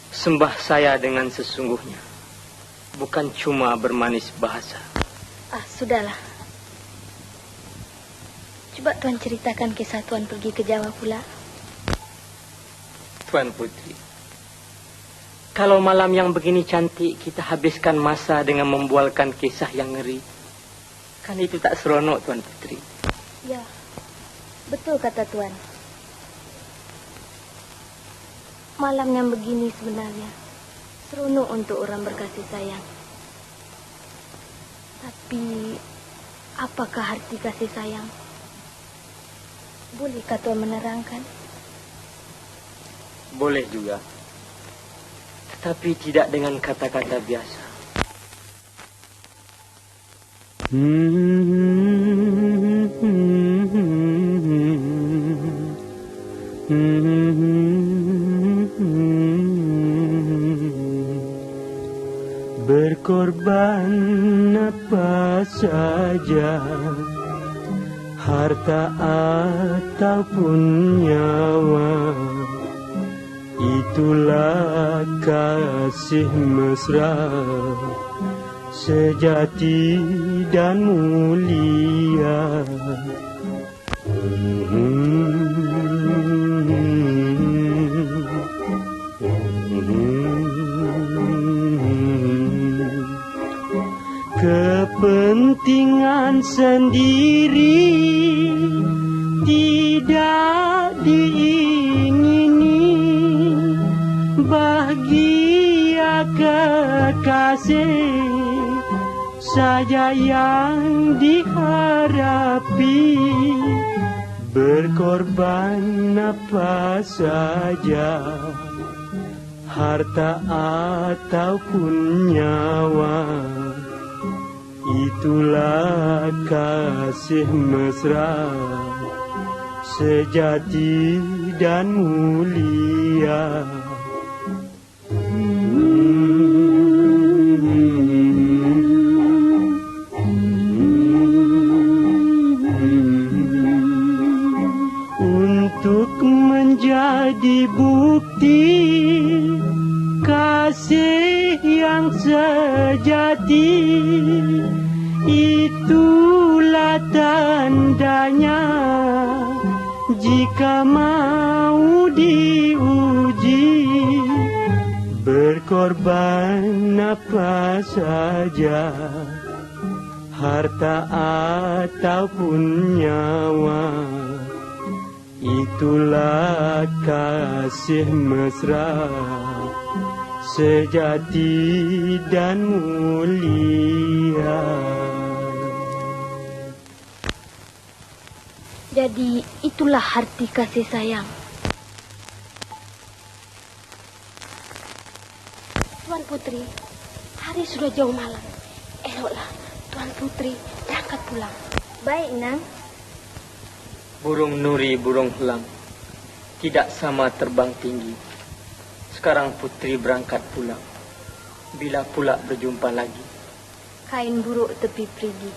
sembah saya dengan sesungguhnya, bukan cuma bermanis bahasa.
Sudahlah. Coba Tuan ceritakan kisah Tuan pergi ke Jawa pula.
Tuan Putri, kalau malam yang begini cantik kita habiskan masa dengan membualkan kisah yang ngeri, kan itu tak seronok, Tuan Putri.
Ya, betul kata Tuan. Malam yang begini sebenarnya seronok untuk orang berkasih sayang. Tapi apakah arti kasih sayang? Bolehkah Tuan menerangkan?
Boleh juga, tetapi tidak dengan kata-kata biasa.
Berkorban apa saja, harta ataupun nyawa, itulah kasih mesra sejati dan mulia. Kepentingan sendiri tidak diingini, bahagia kekasih saja yang diharapkan. Berkorban apa saja, harta ataupun nyawa, itulah kasih mesra sejati dan mulia. Untuk menjadi bukti kasih yang sejati, itulah tandanya jika mau diuji. Berkorban apa saja, harta ataupun nyawa, itulah kasih mesra sejati dan mulia.
Jadi itulah arti kasih sayang. Tuan Putri, hari sudah jauh malam. Eloklah Tuan Putri berangkat pulang. Baik, Nang.
Burung nuri, burung helang, tidak sama terbang tinggi. Sekarang Putri berangkat pulang. Bila pula berjumpa lagi?
Kain buruk tepi perigi,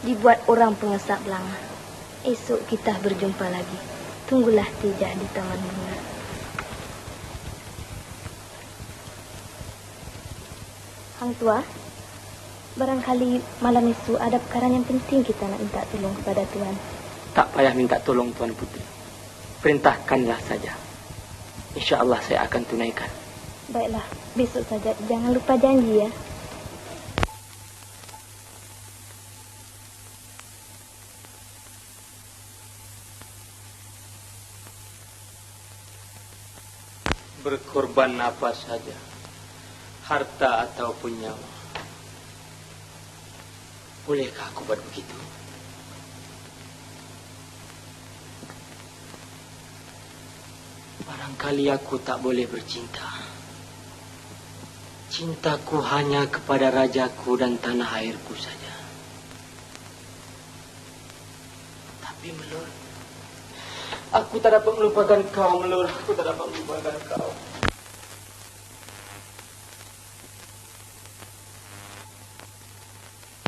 dibuat orang pengesap belanga. Esok kita berjumpa lagi. Tunggulah Teja di taman bunga. Hang Tua, Barangkali malam itu ada perkara yang penting kita nak minta tolong kepada Tuan.
Tak payah minta tolong Tuan Putri. Perintahkanlah saja. Insya Allah saya akan tunaikan.
Baiklah, besok saja. Jangan lupa janji ya.
Berkorban apa saja, harta ataupun nyawa. Bolehkah aku buat begitu? Barangkali aku tak boleh bercinta. Cintaku hanya kepada rajaku dan tanah airku saja. Tapi Melur, aku tak dapat melupakan kau, Melur. Aku tak dapat melupakan kau.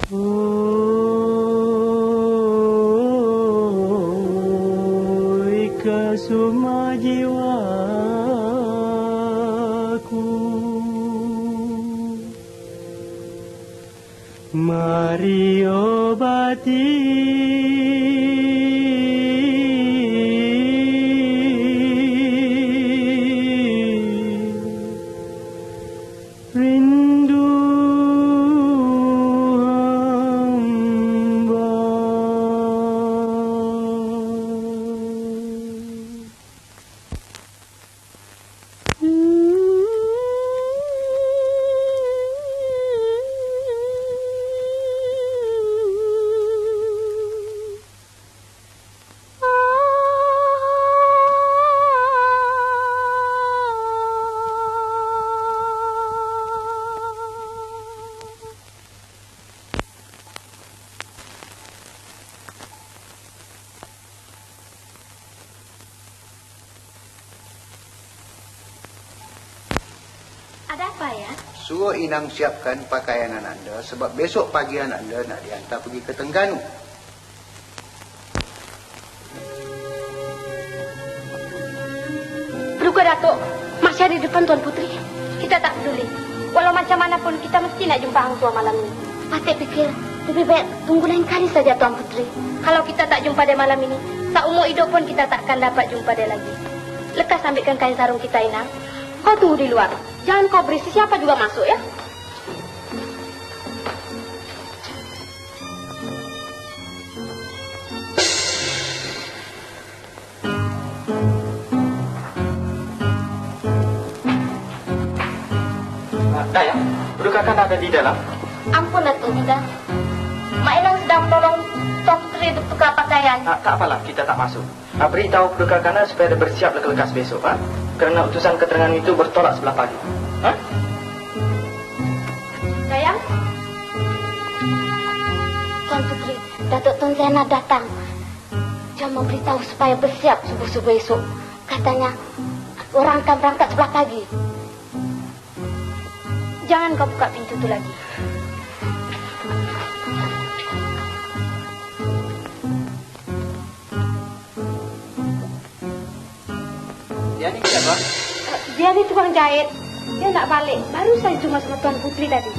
Oi kesuma jiwaku, mari obati
Ada apa ya?
Suruh Inang siapkan pakaian anda sebab besok pagi anda nak dihantar pergi ke Tengganu.
Duga Datuk, masih ada di depan Tuan Putri. Kita tak peduli. Walau macam mana pun kita mesti nak jumpa Hang Tua malam ini.
Patik pikir lebih baik tunggu lain kali saja Tuan Putri.
Kalau kita tak jumpa dia malam ini, seumur hidup pun kita takkan dapat jumpa dia lagi. Lekas ambilkan kain sarung kita, Inang. Kau tunggu di luar. Jangan kau berisi, siapa juga masuk ya.
Daya, bukankah ada di dalam?
Ampun Datuk, tidak. Mak Inang sedang tolong Tuan Putri untuk tukar pakaian.
Tak apalah, kita tak masuk. Beritahu Penduduk Kana supaya dia bersiap lekas besok, kerana utusan keterangan itu bertolak sebelah pagi.
Sayang?
Tuan Putri, Datuk Tun Zainal datang. Dia memberitahu supaya bersiap subuh-subuh esok. Katanya, orang akan berangkat sebelah pagi.
Jangan kau buka pintu itu lagi.
Dia ni siapa?
Dia ni tukang jahit. Dia nak balik. Baru saja cuma sama Tuan Putri tadi.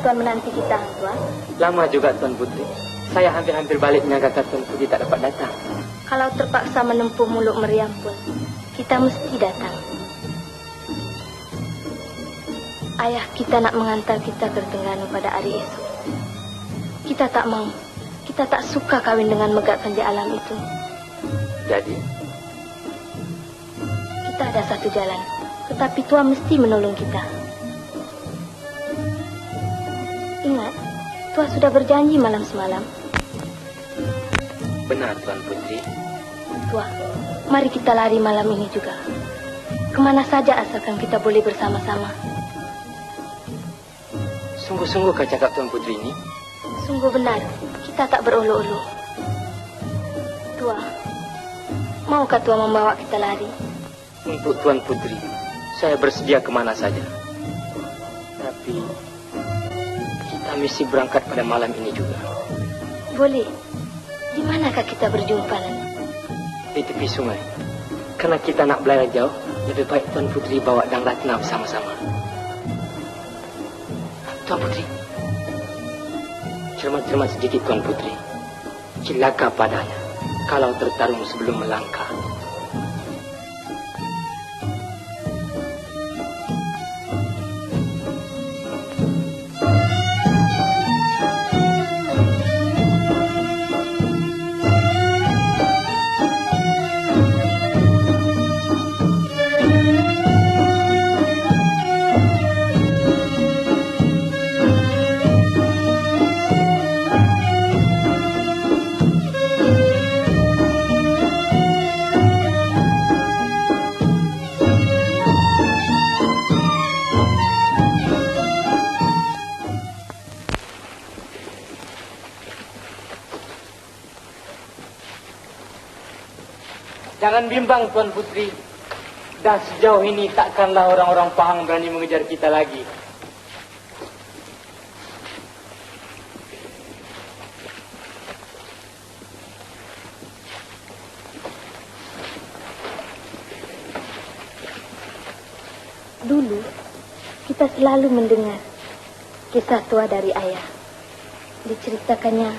Tuan menanti kita, Tuan.
Lama juga Tuan Putri. Saya hampir-hampir balik menyangka Tuan Putri tak dapat datang.
Kalau terpaksa menempuh muluk meriam pun, kita mesti datang. Ayah kita nak mengantar kita ke Tengganu pada hari esok. Kita tak mau. Kita tak suka kawin dengan megak kanja alam itu.
Jadi?
Kita ada satu jalan. Tetapi Tuan mesti menolong kita. Ingat, Tuan sudah berjanji malam semalam.
Benar, Tuan Putri.
Tuan, mari kita lari malam ini juga. Kemana saja asalkan kita boleh bersama-sama.
Sungguh-sungguh kau cakap Tuan Putri ini?
Sungguh benar, kita tak berolok-olok. Tua, maukah Tua membawa kita lari?
Untuk Tuan Putri, saya bersedia kemana saja. Tapi kita mesti berangkat pada malam ini juga.
Boleh. Di manakah kita berjumpa nanti?
Di tepi sungai. Karena kita nak belayar jauh, lebih baik Tuan Putri bawa Dang Ratna bersama-sama. Tuan Putri, cermat-cermat sedikit Tuan Putri. Cilaka padanya kalau tertarung sebelum melangkah. Jangan bimbang Tuan Putri. Dah sejauh ini takkanlah orang-orang Pahang berani mengejar kita lagi.
Dulu, kita selalu mendengar kisah Tua dari ayah. Diceritakannya,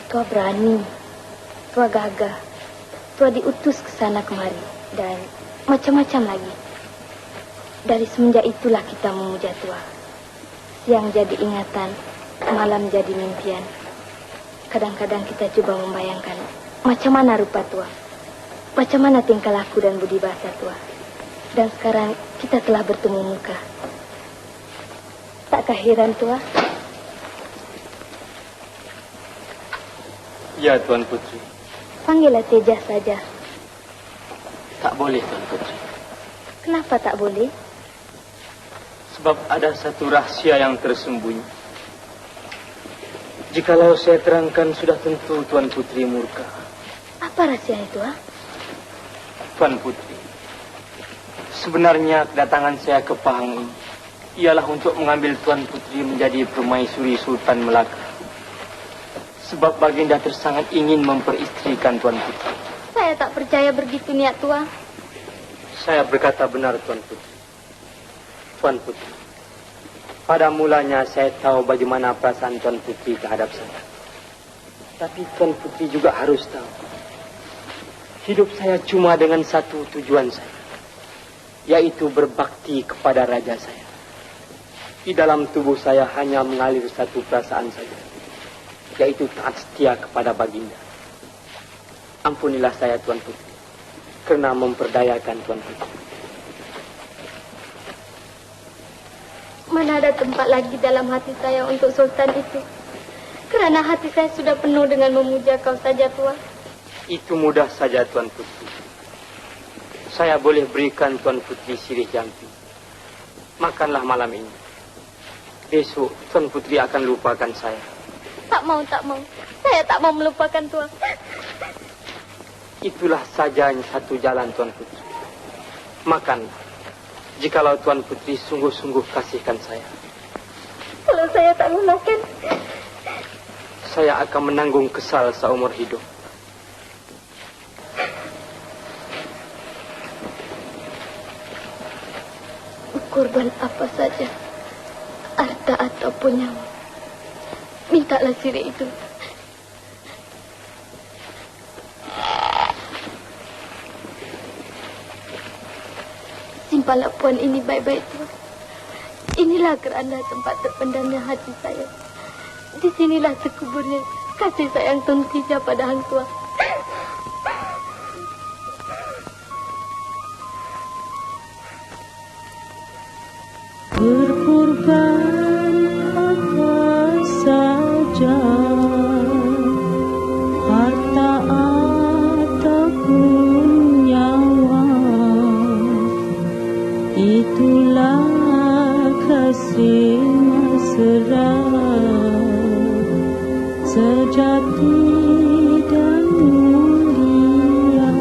Tua berani, Tua gagah, Tua diutus ke sana kemari, dan macam-macam lagi. Dari semenjak itulah kita memuja Tua. Siang jadi ingatan, malam jadi mimpian. Kadang-kadang kita coba membayangkan macam mana rupa Tua, macam mana tingkah laku dan budi bahasa Tua. Dan sekarang kita telah bertemu muka. Takkah heran Tua?
Ya Tuan Putri.
Panggillah Teja saja.
Tak boleh Tuan Putri.
Kenapa tak boleh?
Sebab ada satu rahsia yang tersembunyi. Jikalau saya terangkan, sudah tentu Tuan Putri murka.
Apa rahsia itu,
Tuan Putri, sebenarnya kedatangan saya ke Pahang ini ialah untuk mengambil Tuan Putri menjadi permaisuri Sultan Melaka. Sebab Baginda tersangat ingin memperistrikan Tuan Putri.
Saya tak percaya begitu niat Tua.
Saya berkata benar Tuan Putri. Tuan Putri, pada mulanya saya tahu bagaimana perasaan Tuan Putri terhadap saya. Tapi Tuan Putri juga harus tahu, hidup saya cuma dengan satu tujuan saya, yaitu berbakti kepada raja saya. Di dalam tubuh saya hanya mengalir satu perasaan saja, yaitu taat setia kepada Baginda. Ampunilah saya Tuan Putri, kerana memperdayakan Tuan Putri.
Mana ada tempat lagi dalam hati saya untuk Sultan itu. Kerana hati saya sudah penuh dengan memuja kau saja, Tua.
Itu mudah saja Tuan Putri. Saya boleh berikan Tuan Putri sirih jampi. Makanlah malam ini. Besok Tuan Putri akan lupakan saya.
Tak mau, tak mau. Saya tak mau melupakan Tua.
Itulah saja satu jalan Tuan Putri. Makanlah. Jikalau Tuan Putri sungguh-sungguh kasihkan saya.
Kalau saya tak mau makan,
saya akan menanggung kesal seumur hidup.
Korban apa saja, harta ataupun nyawa, mintalah sirih itu. Simpanlah puan ini baik-baik, Tuan. Inilah keranda tempat terpendamnya hati saya. Di sinilah terkuburnya kasih sayang Tun Tija pada Hang Tua.
Berkorban apa saja, harta ataupun nyawa, itulah kasih mesra sejati dan mulia.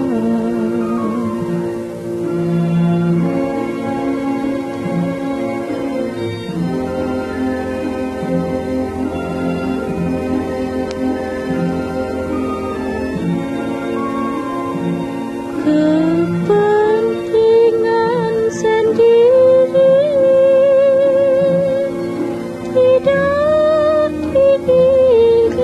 Kepentingan sendiri tidak diiringi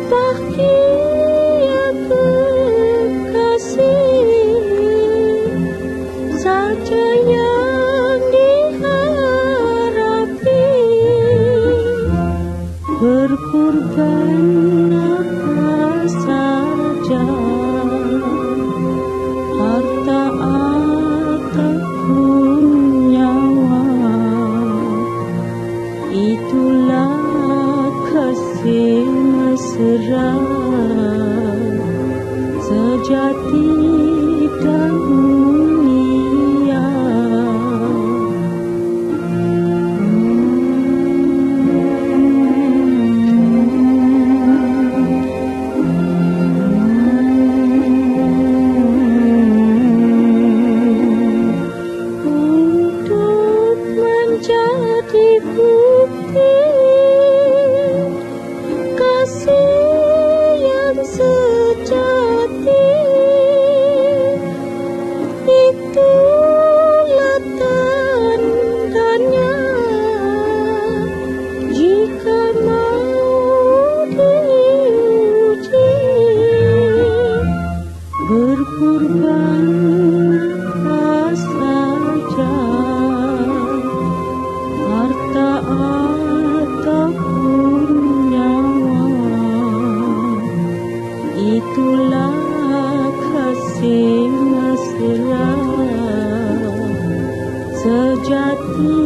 bahagia kekasih saja yang diharapi. Berkorban apa saja, harta ataupun nyawa, itulah kasih mesra sejati dan mulia. Untuk menjadi bukti kasih yang sejati, itulah tandanya jika mau diuji. Berkorban apa saja, harta ataupun nyawa, itulah kasih mesra sejati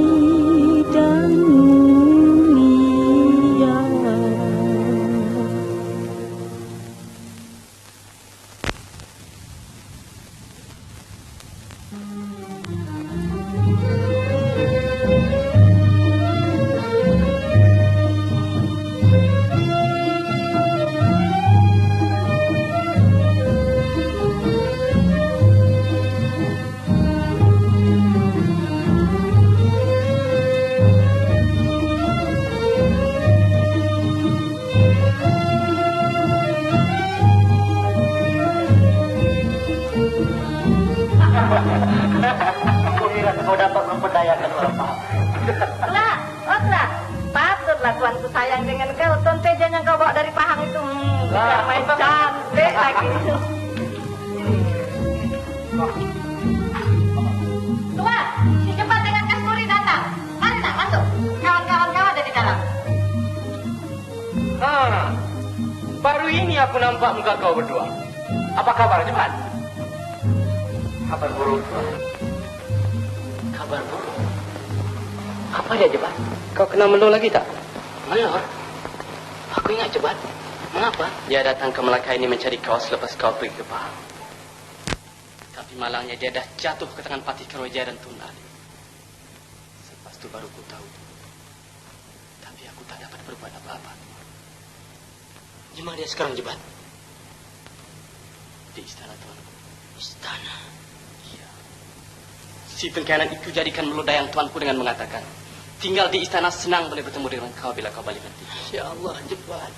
dan mulia.
Aku kira kau dapat memperdayakan orang paham.
Lah, Otlah, patutlah tuanku sayang dengan kau. Tuan Teja yang kau bawa dari Pahang itu, yang main cantik lagi. Tuan, si cepat dengan Kasturi datang. Mari nak masuk. Kawan-kawan kau ada di dalam.
Baru ini aku nampak muka kau berdua. Apa kabar, Jebat?
Kabar buruk. Kabar buruk. Apa dia, Jebat?
Kau kenal Melo lagi tak?
Melo? Aku ingat, Jebat. Mengapa?
Dia datang ke Melaka ini mencari kau selepas kau pergi ke Pahang. Tapi malangnya dia dah jatuh ke tangan Patih Kerajaan dan Tun Ali. Selepas itu baru ku tahu. Tapi aku tak dapat berbuat apa-apa.
Di mana dia sekarang, Jebat?
Di istana Tuan.
Istana?
Iya. Si pengkhianat itu jadikan melodayang tuanku dengan mengatakan, tinggal di istana senang boleh bertemu dengan kau bila kau balik nanti.
Ya Allah, Jebat.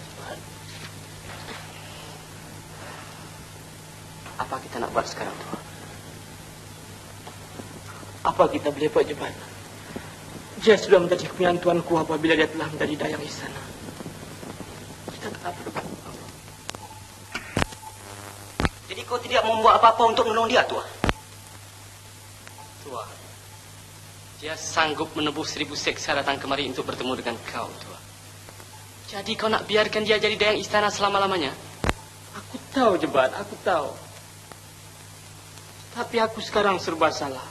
Apa kita nak buat sekarang, Tuan?
Apa kita boleh buat, Jebat? Dia sudah menjadi kepunyaan tuanku apabila dia telah menjadi dayang istana. Kita tak perlu. Jadi kau tidak membuat apa-apa untuk menolong dia, Tuan?
Tuan, dia sanggup menebus 1000 seksa datang kemari untuk bertemu dengan kau, Tuan. Jadi kau nak biarkan dia jadi dayang istana selama-lamanya?
Aku tahu, Jebat, aku tahu. Tapi aku sekarang serba salah.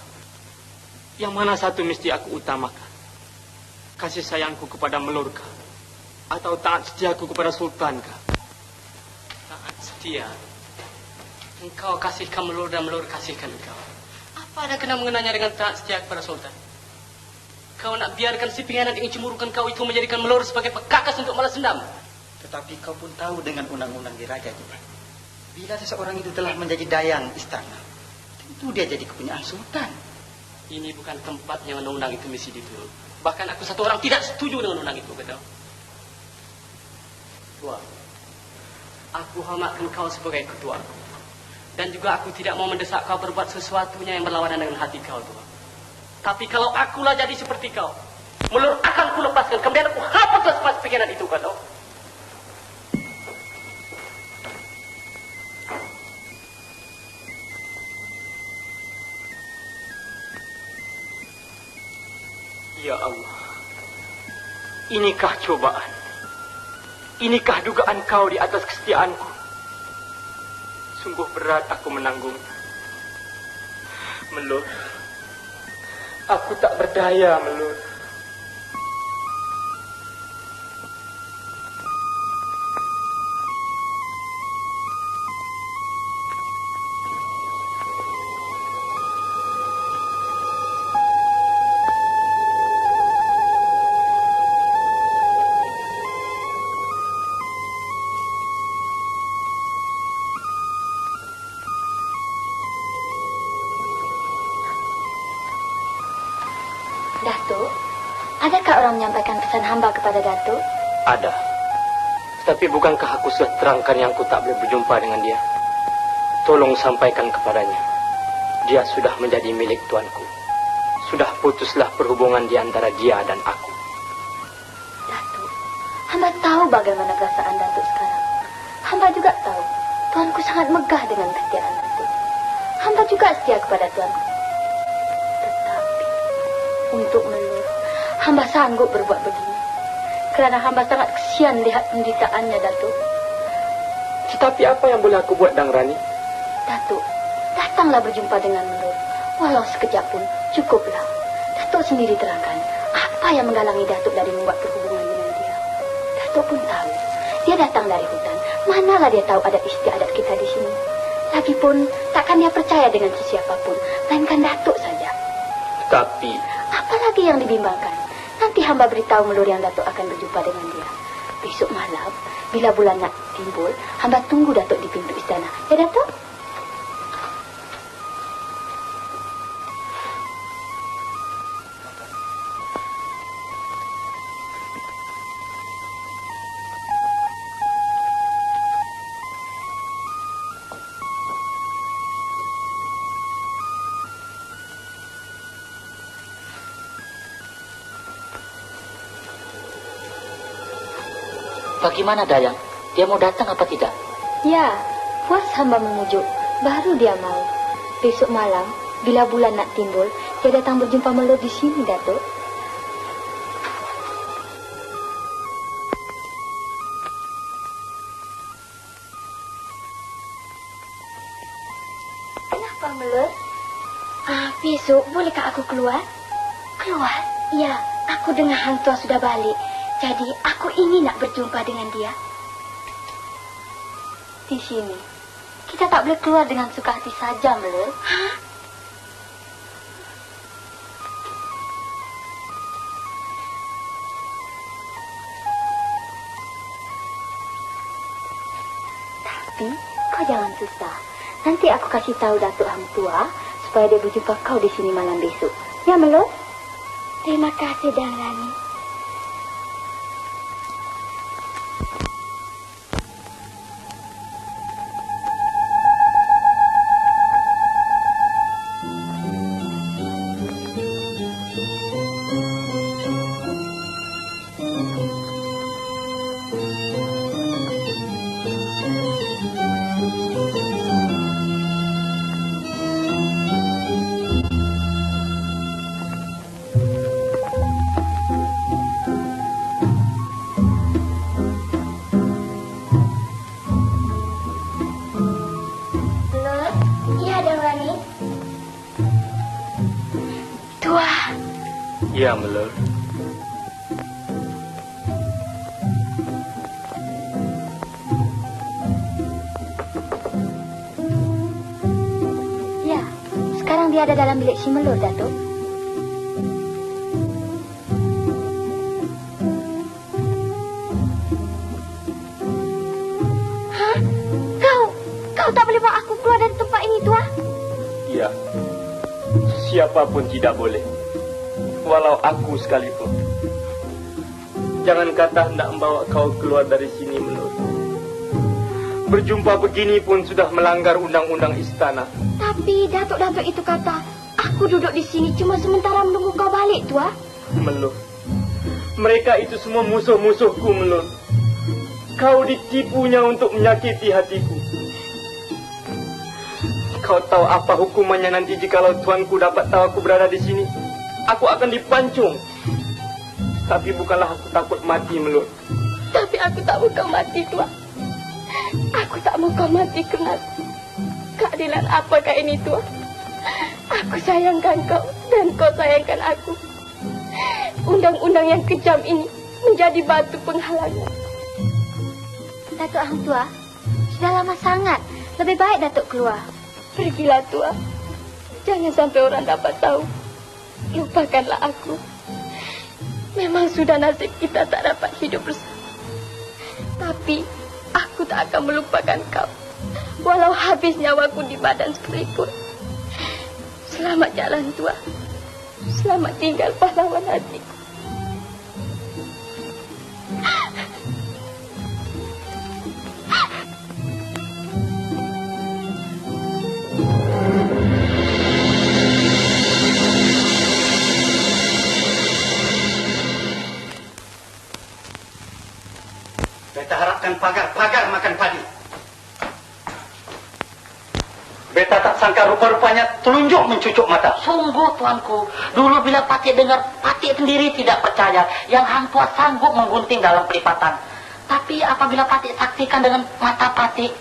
Yang mana satu mesti aku utamakan? Kasih sayangku kepada Melurka atau taat setiaku kepada Sultankah?
Taat setia.
Engkau kasihkan Melur dan Melur kasihkan engkau. Apa ada kena mengenanya dengan taat setia kepada Sultan? Kau nak biarkan si pengkhianat ingin cemburukan kau itu menjadikan Melur sebagai pekakas untuk balas dendam?
Tetapi kau pun tahu dengan undang-undang di raja itu. Bila seseorang itu telah menjadi dayang istana, tentu dia jadi kepunyaan sultan.
Ini bukan tempat yang undang-undang itu mesti diturut. Bahkan aku satu orang tidak setuju dengan undang itu, betul? Tua, aku hormatkan kau sebagai ketua. Dan juga aku tidak mau mendesak kau berbuat sesuatunya yang berlawanan dengan hati kau, tua. Tapi kalau akulah jadi seperti kau, Melur akan ku lepaskan. Kemudian aku hapuslah semua pikiran itu, kau tahu?
Ya Allah, inikah cobaan? Inikah dugaan kau di atas kesetiaanku? Sungguh berat aku menanggungnya. Melur, aku tak berdaya, Melur.
Datuk, adakah orang menyampaikan pesan hamba kepada Datuk?
Ada. Tapi bukankah aku sudah terangkan yang aku tak boleh berjumpa dengan dia? Tolong sampaikan kepadanya. Dia sudah menjadi milik tuanku. Sudah putuslah perhubungan di antara dia dan aku.
Datuk, hamba tahu bagaimana perasaan Datuk sekarang. Hamba juga tahu tuanku sangat megah dengan kesetiaan Datuk. Hamba juga setia kepada tuanku. Untuk Melur, hamba sanggup berbuat begini. Kerana hamba sangat kesian lihat penderitaannya, Datuk.
Tetapi apa yang boleh aku buat, Dang Rani?
Datuk, datanglah berjumpa dengan Melur. Walau sekejap pun, cukuplah. Datuk sendiri terangkan apa yang menghalangi Datuk dari membuat perhubungan dengan dia. Datuk pun tahu, dia datang dari hutan. Manalah dia tahu adat istiadat kita di sini. Lagipun, takkan dia percaya dengan sesiapapun, melainkan Datuk saja.
Tapi
apalagi yang dibimbangkan? Nanti hamba beritahu Melur yang Datuk akan berjumpa dengan dia. Besok malam, bila bulan nak timbul, hamba tunggu Datuk di pintu istana. Ya, Datuk?
Bagaimana Dayang? Dia mau datang apa tidak?
Ya, puas hamba memujuk. Baru dia mau. Besok malam, bila bulan nak timbul, dia datang berjumpa Melur di sini, Datuk. Kenapa, Melur? Besok bolehkah aku keluar? Keluar? Ya, aku dengar Hang Tuah sudah balik. Jadi, aku ingin nak berjumpa dengan dia. Di sini, kita tak boleh keluar dengan suka hati saja, Melur. Hah? Tapi, kau jangan susah. Nanti aku kasih tahu Datuk Hang Tuah supaya dia berjumpa kau di sini malam besok. Ya, Melur? Terima kasih, Dang Rani.
Ya, Melur.
sedang berada dalam bilik si Melur, Datuk. Hah? Kau tak boleh bawa aku keluar dari tempat ini, Tuan?
Ya, siapapun tidak boleh. Walau aku sekalipun. Jangan kata hendak membawa kau keluar dari sini, Melur. Berjumpa begini pun sudah melanggar undang-undang istana.
Tapi datuk-datuk itu kata, aku duduk di sini cuma sementara menunggu kau balik, Tua.
Melur, mereka itu semua musuh-musuhku, Melur. Kau ditipunya untuk menyakiti hatiku. Kau tahu apa hukumannya nanti jikalau tuanku dapat tahu aku berada di sini? Aku akan dipancung. Tapi bukanlah aku takut mati, Melur.
Tapi aku tak mau kau mati, Tua. Aku tak mau kau mati kerana keadilan apakah ini, Tua? Aku sayangkan kau dan kau sayangkan aku. Undang-undang yang kejam ini menjadi batu penghalangan.
Datuk Hang Tua, sudah lama sangat. Lebih baik Datuk keluar.
Pergilah, Tua. Jangan sampai orang dapat tahu. Lupakanlah aku. Memang sudah nasib kita tak dapat hidup bersama. Tapi aku tak akan melupakan kau. Walau habis nyawaku di badan sekalipun. Selamat jalan, Tua. Selamat tinggal pahlawan hatiku.
Beta harapkan pagar makan padi.
Beta tak sangka rupa-rupanya telunjuk mencucuk mata.
Sungguh, tuanku. Dulu bila Patik dengar, Patik sendiri tidak percaya yang Hang Tua sanggup menggunting dalam pelipatan. Tapi apabila Patik saksikan dengan mata Patik,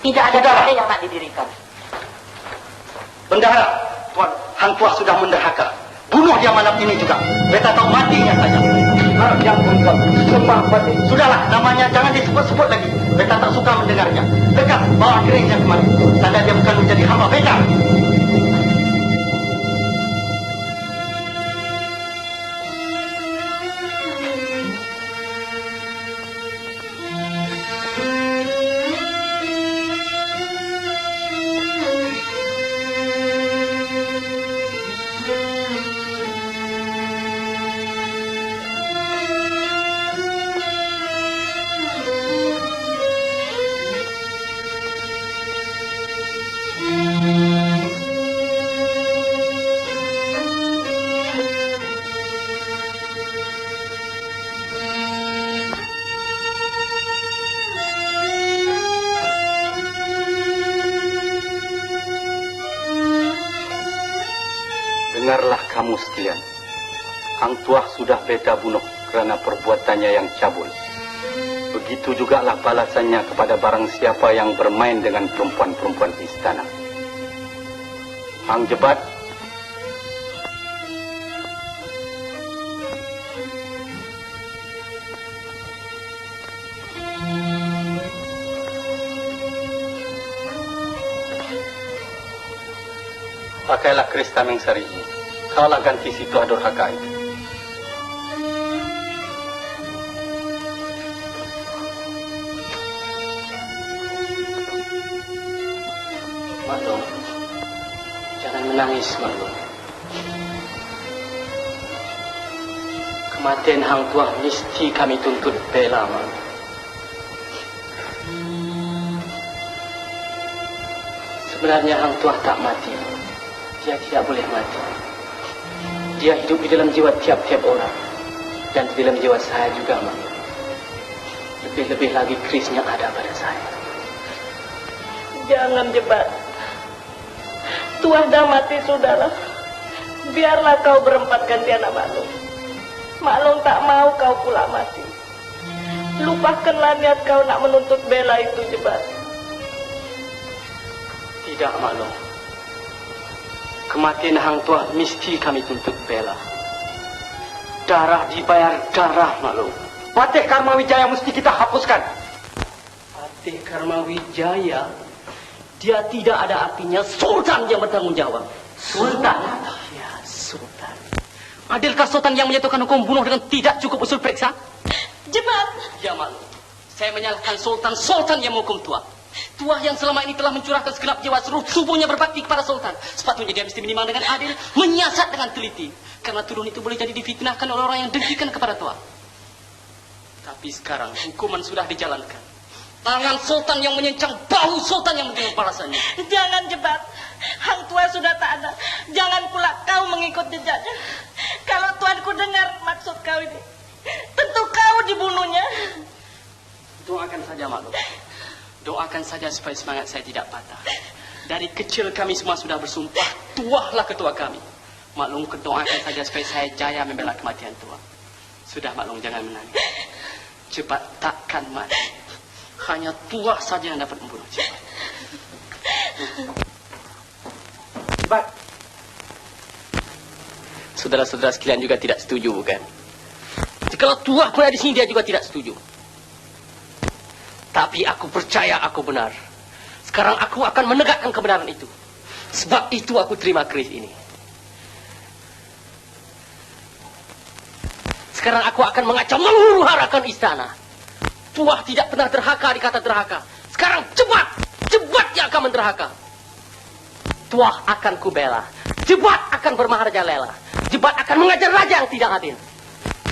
tidak ada dalil yang nak didirikan.
Bendahara, Tuan, Hang Tua sudah menderhaka. Bunuh dia malam ini juga. Beta tahu matinya saja. Harap yang Tuan, sembah Patik. Sudahlah, namanya jangan disebut-sebut lagi. Beta tak suka mendengarnya. Tegas, bawa keringnya kemari. Tanda dia bukan menjadi hamba beta.
Dengarlah kamu sekalian. Hang Tuah sudah beta bunuh kerana perbuatannya yang cabul. Begitu jugalah balasannya kepada barang siapa yang bermain dengan perempuan-perempuan istana. Hang Jebat, pakailah keris tameng sari ini. Kaulah ganti si Tuah Durhaka itu.
Maklum, jangan menangis, Maklum. Kematian Hang Tuah mesti kami tuntut bela, Maklum. Sebenarnya Hang Tuah tak mati. Dia tidak boleh mati. Dia hidup di dalam jiwa tiap-tiap orang. Dan di dalam jiwa saya juga, Mak. Lebih-lebih lagi kerisnya ada pada saya.
Jangan, Jebat. Tuah dah mati, sudahlah. Biarlah kau berempat ganti anak Maklum. Maklum tak mau kau pula mati. Lupakanlah niat kau nak menuntut bela itu, Jebat.
Tidak, Maklum. Kematian Hang Tuah mesti kami tuntut bela. Darah dibayar darah, Maklum.
Patih Karma Wijaya mesti kita hapuskan.
Patih Karma Wijaya? Dia tidak ada artinya sultan yang bertanggung jawab. Sultan? Ya, sultan. Adilkah sultan yang menjatuhkan hukum bunuh dengan tidak cukup usul periksa?
Jebat.
Ya maklum. Saya menyalahkan sultan yang menghukum Tuah. Tuah yang selama ini telah mencurahkan segenap jiwa seluruh tubuhnya berbakti kepada sultan. Sepatutnya dia mesti menimbang dengan adil, menyiasat dengan teliti. Karena tuduhan itu boleh jadi difitnahkan oleh orang yang dengkikan kepada Tuah. Tapi sekarang hukuman sudah dijalankan. Tangan sultan yang menyencang bahu sultan yang menerima balasannya.
Jangan Jebat. Hang Tua sudah tak ada. Jangan pula kau mengikut jejaknya. Kalau tuanku dengar maksud kau ini, tentu kau dibunuhnya.
Doakan saja maklum. Doakan saja supaya semangat saya tidak patah. Dari kecil kami semua sudah bersumpah, Tuahlah ketua kami. Maklum, doakan saja supaya saya jaya membela kematian Tuah. Sudah maklum, jangan menangis. Jebat takkan mati. Hanya Tuah saja yang dapat membunuh Jebat. Jebat. Saudara-saudara sekalian juga tidak setuju, bukan? Jikalau Tuah berada di sini, dia juga tidak setuju. Tapi aku percaya aku benar. Sekarang aku akan menegakkan kebenaran itu. Sebab itu aku terima keris ini. Sekarang aku akan mengacau menghuru-harakan istana. Tuah tidak pernah derhaka dikata derhaka. Sekarang Jebat yang akan menderhaka. Tuah akan kubela. Jebat akan bermaharajalela. Jebat akan mengajar raja yang tidak adil.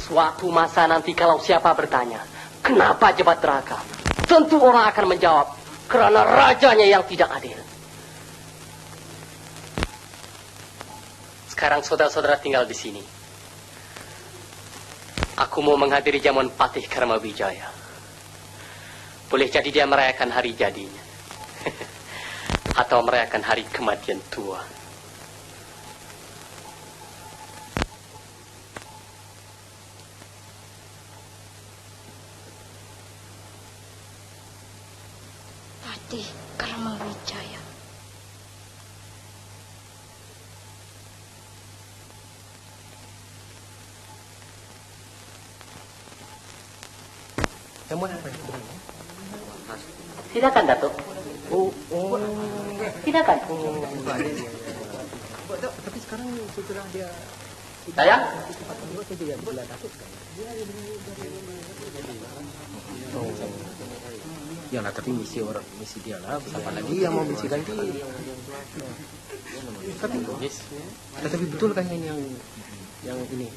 Suatu masa nanti kalau siapa bertanya, kenapa Jebat derhaka? Tentu orang akan menjawab, karena rajanya yang tidak adil. Sekarang saudara-saudara tinggal di sini. Aku mau menghadiri jamuan Patih Karmawijaya. Boleh jadi dia merayakan hari jadinya. Atau merayakan hari kematian Tuah.
Patih Karmawijaya.
Jamuan apa itu? Silakan, Datuk. Silakan.
Tapi sekarang setelah dia
Sayang?
Ya lah, tapi misi dia lah. Siapa lagi yang mau misi ganti? Tapi betul kan ini yang ini?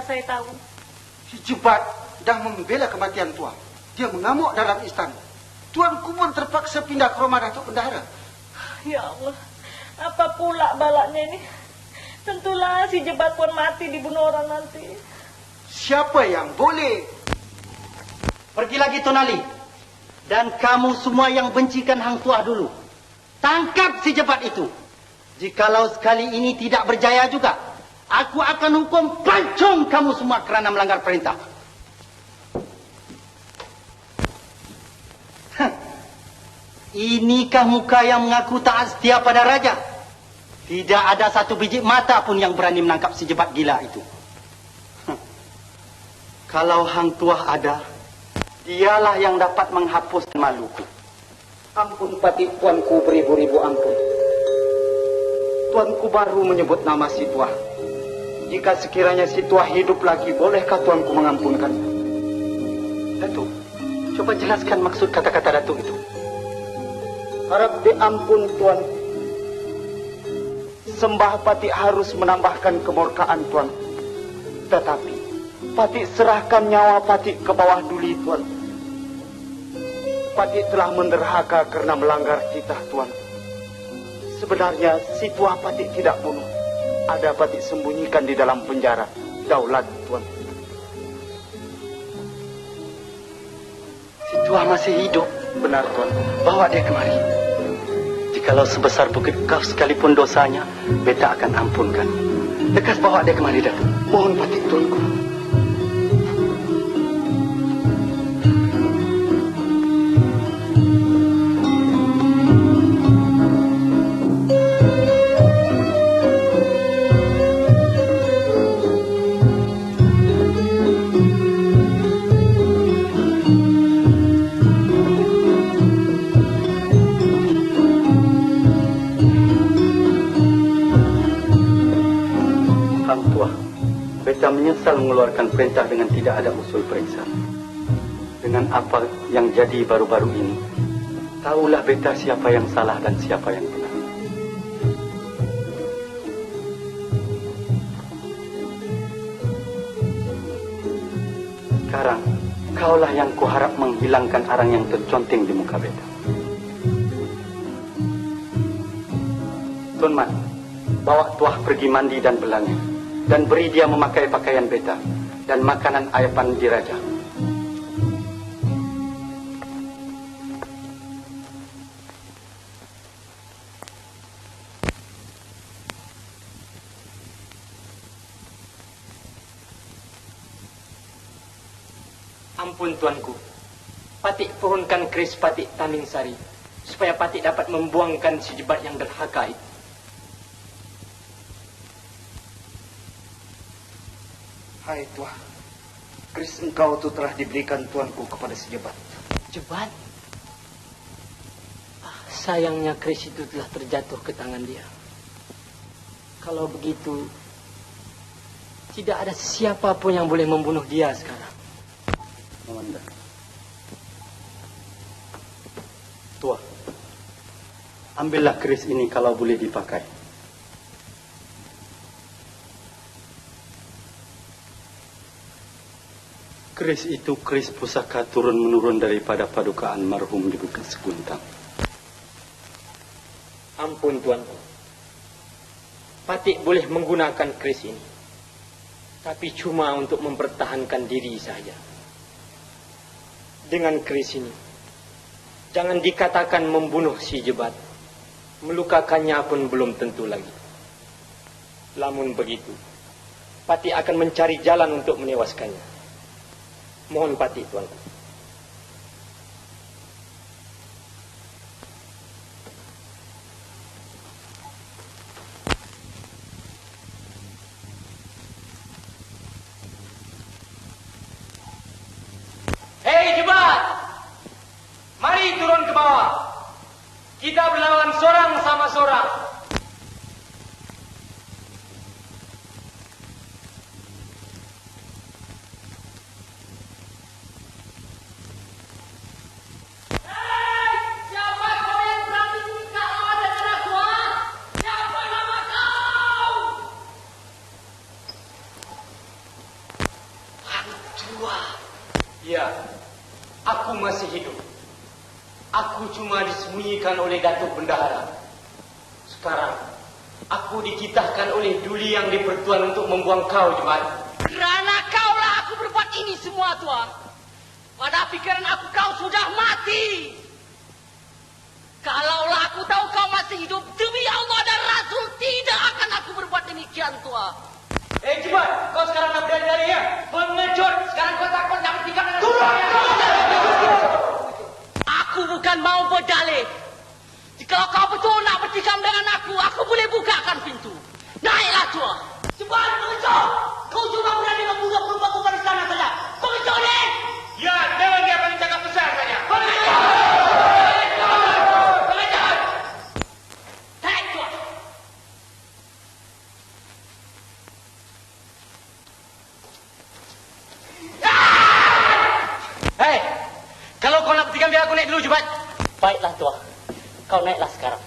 saya tahu.
Si Jebat dah membela kematian Tuan. Dia mengamuk dalam istana. Tuanku pun terpaksa pindah ke rumah Datuk Bendahara.
Ya Allah, apa pula balaknya ini? Tentulah si Jebat pun mati dibunuh orang nanti.
Siapa yang boleh?
Pergi lagi Tuan Ali. Dan kamu semua yang bencikan Hang Tuah dulu. Tangkap si Jebat itu. Jikalau sekali ini tidak berjaya juga, aku akan hukum pancung kamu semua kerana melanggar perintah. Inikah muka yang mengaku taat setia pada raja? Tidak ada satu biji mata pun yang berani menangkap si Jebat gila itu. Kalau Hang Tuah ada, dialah yang dapat menghapus maluku. Ampun Pati Tuanku beribu-ribu ampun. Tuanku baru menyebut nama si Tuah. Jika sekiranya si Tuah hidup lagi, bolehkah Tuanku mengampunkannya? Datuk, coba jelaskan maksud kata-kata Datuk itu. Harap diampun Tuan. Sembah Pati harus menambahkan kemurkaan Tuan. Tetapi Pati serahkan nyawa Pati ke bawah duli Tuan. Pati telah menderhaka karena melanggar titah Tuan. Sebenarnya si Tuah Pati tidak bunuh. Ada Pati sembunyikan di dalam penjara Daulat Tuan. Si Tuah masih hidup. Benar Tuan, bawa dia kemari. Jikalau sebesar bukit kaf sekalipun dosanya, beta akan ampunkan. Lekas bawa dia kemari Datuk. Mohon Pati Tuanku. Beta menyesal mengeluarkan perintah dengan tidak ada usul periksa. Dengan apa yang jadi baru-baru ini, tahulah beta siapa yang salah dan siapa yang benar. Sekarang, kaulah yang kuharap menghilangkan arang yang terconteng di muka beta. Tuan Mat, bawa Tuah pergi mandi dan belangi. Dan beri dia memakai pakaian beta dan makanan ayapan diraja.
Ampun Tuanku, Pati pohonkan keris Pati Tamingsari supaya Pati dapat membuangkan si Jebat yang derhaka itu.
Hai Tuah, keris engkau itu telah diberikan Tuanku kepada si Jebat.
Jebat? Sayangnya keris itu telah terjatuh ke tangan dia. Kalau begitu, tidak ada siapa pun yang boleh membunuh dia sekarang.
Mawanda. Tuah, ambillah keris ini kalau boleh dipakai. Keris itu keris pusaka turun-menurun daripada padukaan marhum di Bukit Seguntang.
Ampun Tuanku, Pati boleh menggunakan keris ini, tapi cuma untuk mempertahankan diri saja. Dengan keris ini, jangan dikatakan membunuh si Jebat, melukakannya pun belum tentu lagi. Lamun begitu, Pati akan mencari jalan untuk menewaskannya. Mohon Pati Tuanku. Hei Jebat, mari turun ke bawah. Kita berlawan seorang sama seorang. Aku cuma disembunyikan oleh Datuk Bendahara. Sekarang, aku dititahkan oleh Duli yang dipertuan untuk membuang kau, Jebat.
Kerana kaulah aku berbuat ini semua, Tuan. Pada pikiran aku kau sudah mati. Kalaulah aku tahu kau masih hidup, demi Allah dan Rasul tidak akan aku berbuat demikian, Tuan.
Jebat, kau sekarang nak berlari ya? Pengecut, sekarang kau takut nak bertikam dengan saya.
Aku bukan mau berdalih. Jika kau betul nak bertikam dengan aku boleh bukakan pintu. Naiklah, Tuan.
Jebat, pengecut! Kau cuma berani membunuh perempuan di sana saja. Pengecut ni!
Ya, jangan dia paling cakap besar saja.
Hei, kalau kau nak bertikam biar aku naik dulu, Jebat.
Baiklah, Tuan. Kau naiklah sekarang.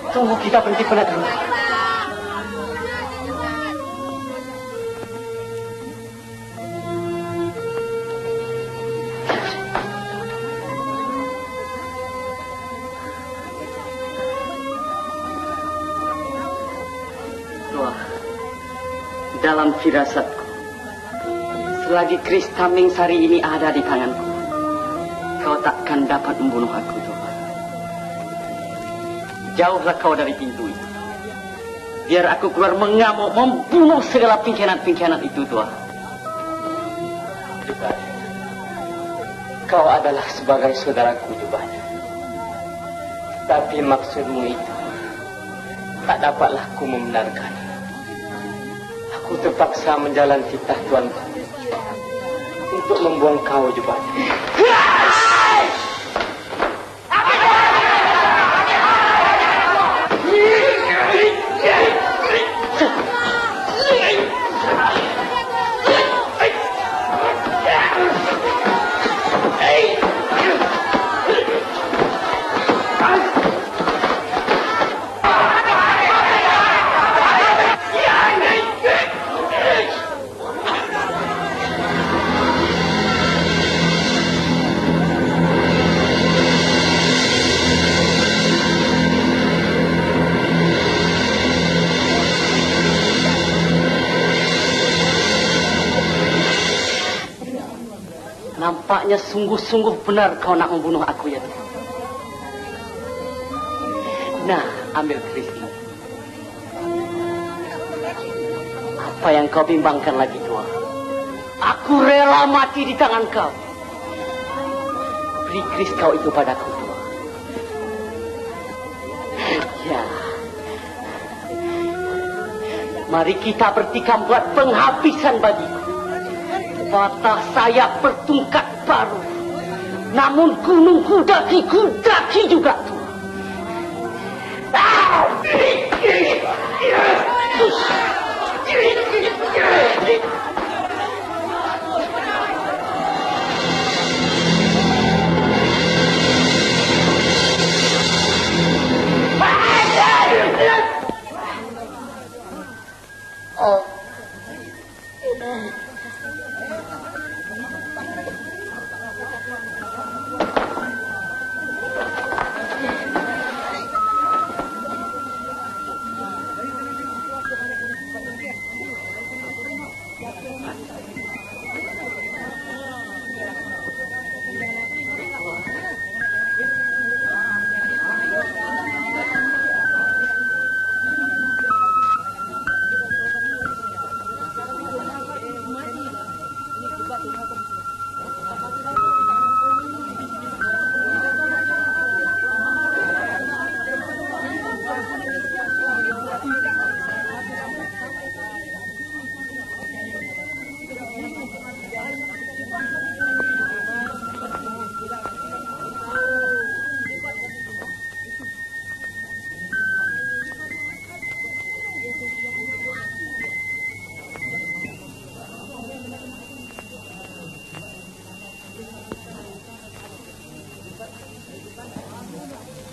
Tunggu, kita berhenti penat dulu.
Tuan, dalam firasatku, selagi keris tameng sari ini ada di tanganku, kau takkan dapat membunuh aku, Tuan. Jauhlah kau dari pintu itu. Biar aku keluar mengamuk, membunuh segala pingkiran-pingkiran itu, Tuan.
Jebat, kau adalah sebagai saudaraku, Jebat. Tapi maksudmu itu tak dapatlah aku membenarkan. Aku terpaksa menjalani titah tuanku untuk membuang kau, Jebat.
Nampaknya sungguh-sungguh benar kau nak membunuh aku ya. Nah, ambil keris ini. Apa yang kau bimbangkan lagi, tua? Aku rela mati di tangan kau. Beri keris kau itu padaku, tua. Ya. Mari kita bertikam buat penghabisan bagiku. Patah sayap bertungkat baru. Namun gunungku daki juga, tua.
Oh.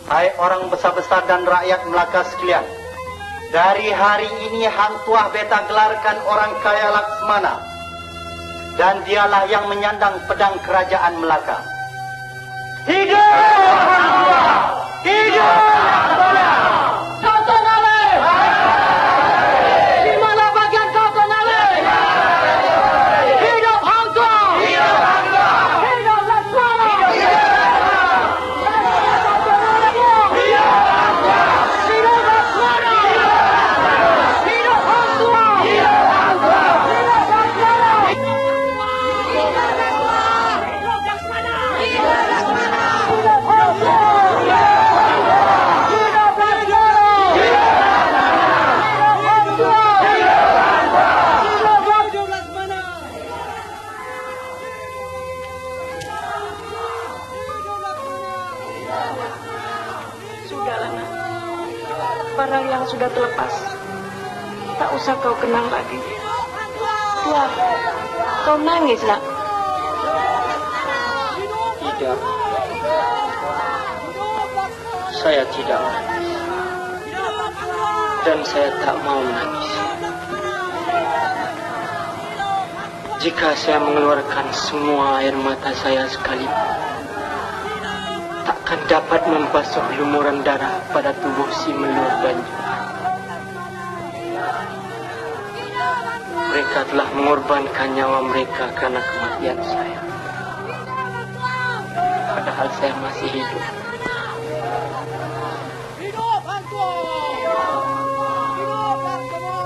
Hai orang besar-besar dan rakyat Melaka sekalian, dari hari ini Hang Tuah beta gelarkan orang kaya Laksmana, dan dialah yang menyandang pedang kerajaan Melaka. Hidup Hang Tuah! Hidup Laksmana!
Kau Tonale! Di mana bagian kau Tonale? Hidup Hang Tuah! Hidup Hang Tuah! Hidup Laksmana!
Sudahlah, nak. Barang yang sudah terlepas, tak usah kau kenang lagi. Wah, kau nangis, nak.
Tidak. Saya tidak menangis. Dan saya tak mau menangis. Jika saya mengeluarkan semua air mata saya sekalipun, takkan dapat membasuh lumuran darah pada tubuh si Melur Banyu. Mereka telah mengorbankan nyawa mereka karena kematian saya. Padahal saya masih hidup.
Hidup Hang Tuah! Hidup Laksmana!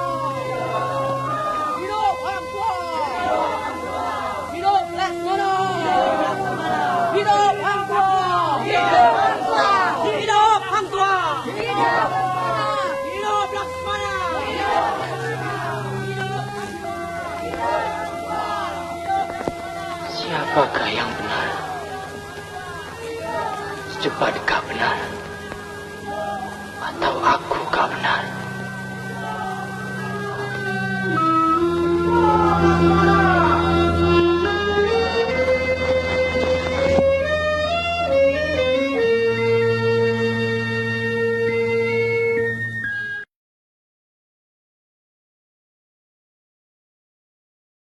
Hidup Hang Tuah! Hidup Laksmana! Hidup Hang Tuah! Hidup Hang Tuah! Hidup Hang Tuah! Hidup Laksmana!
Siapakah yang benar? Cepatkah benar? Atau akukah benar?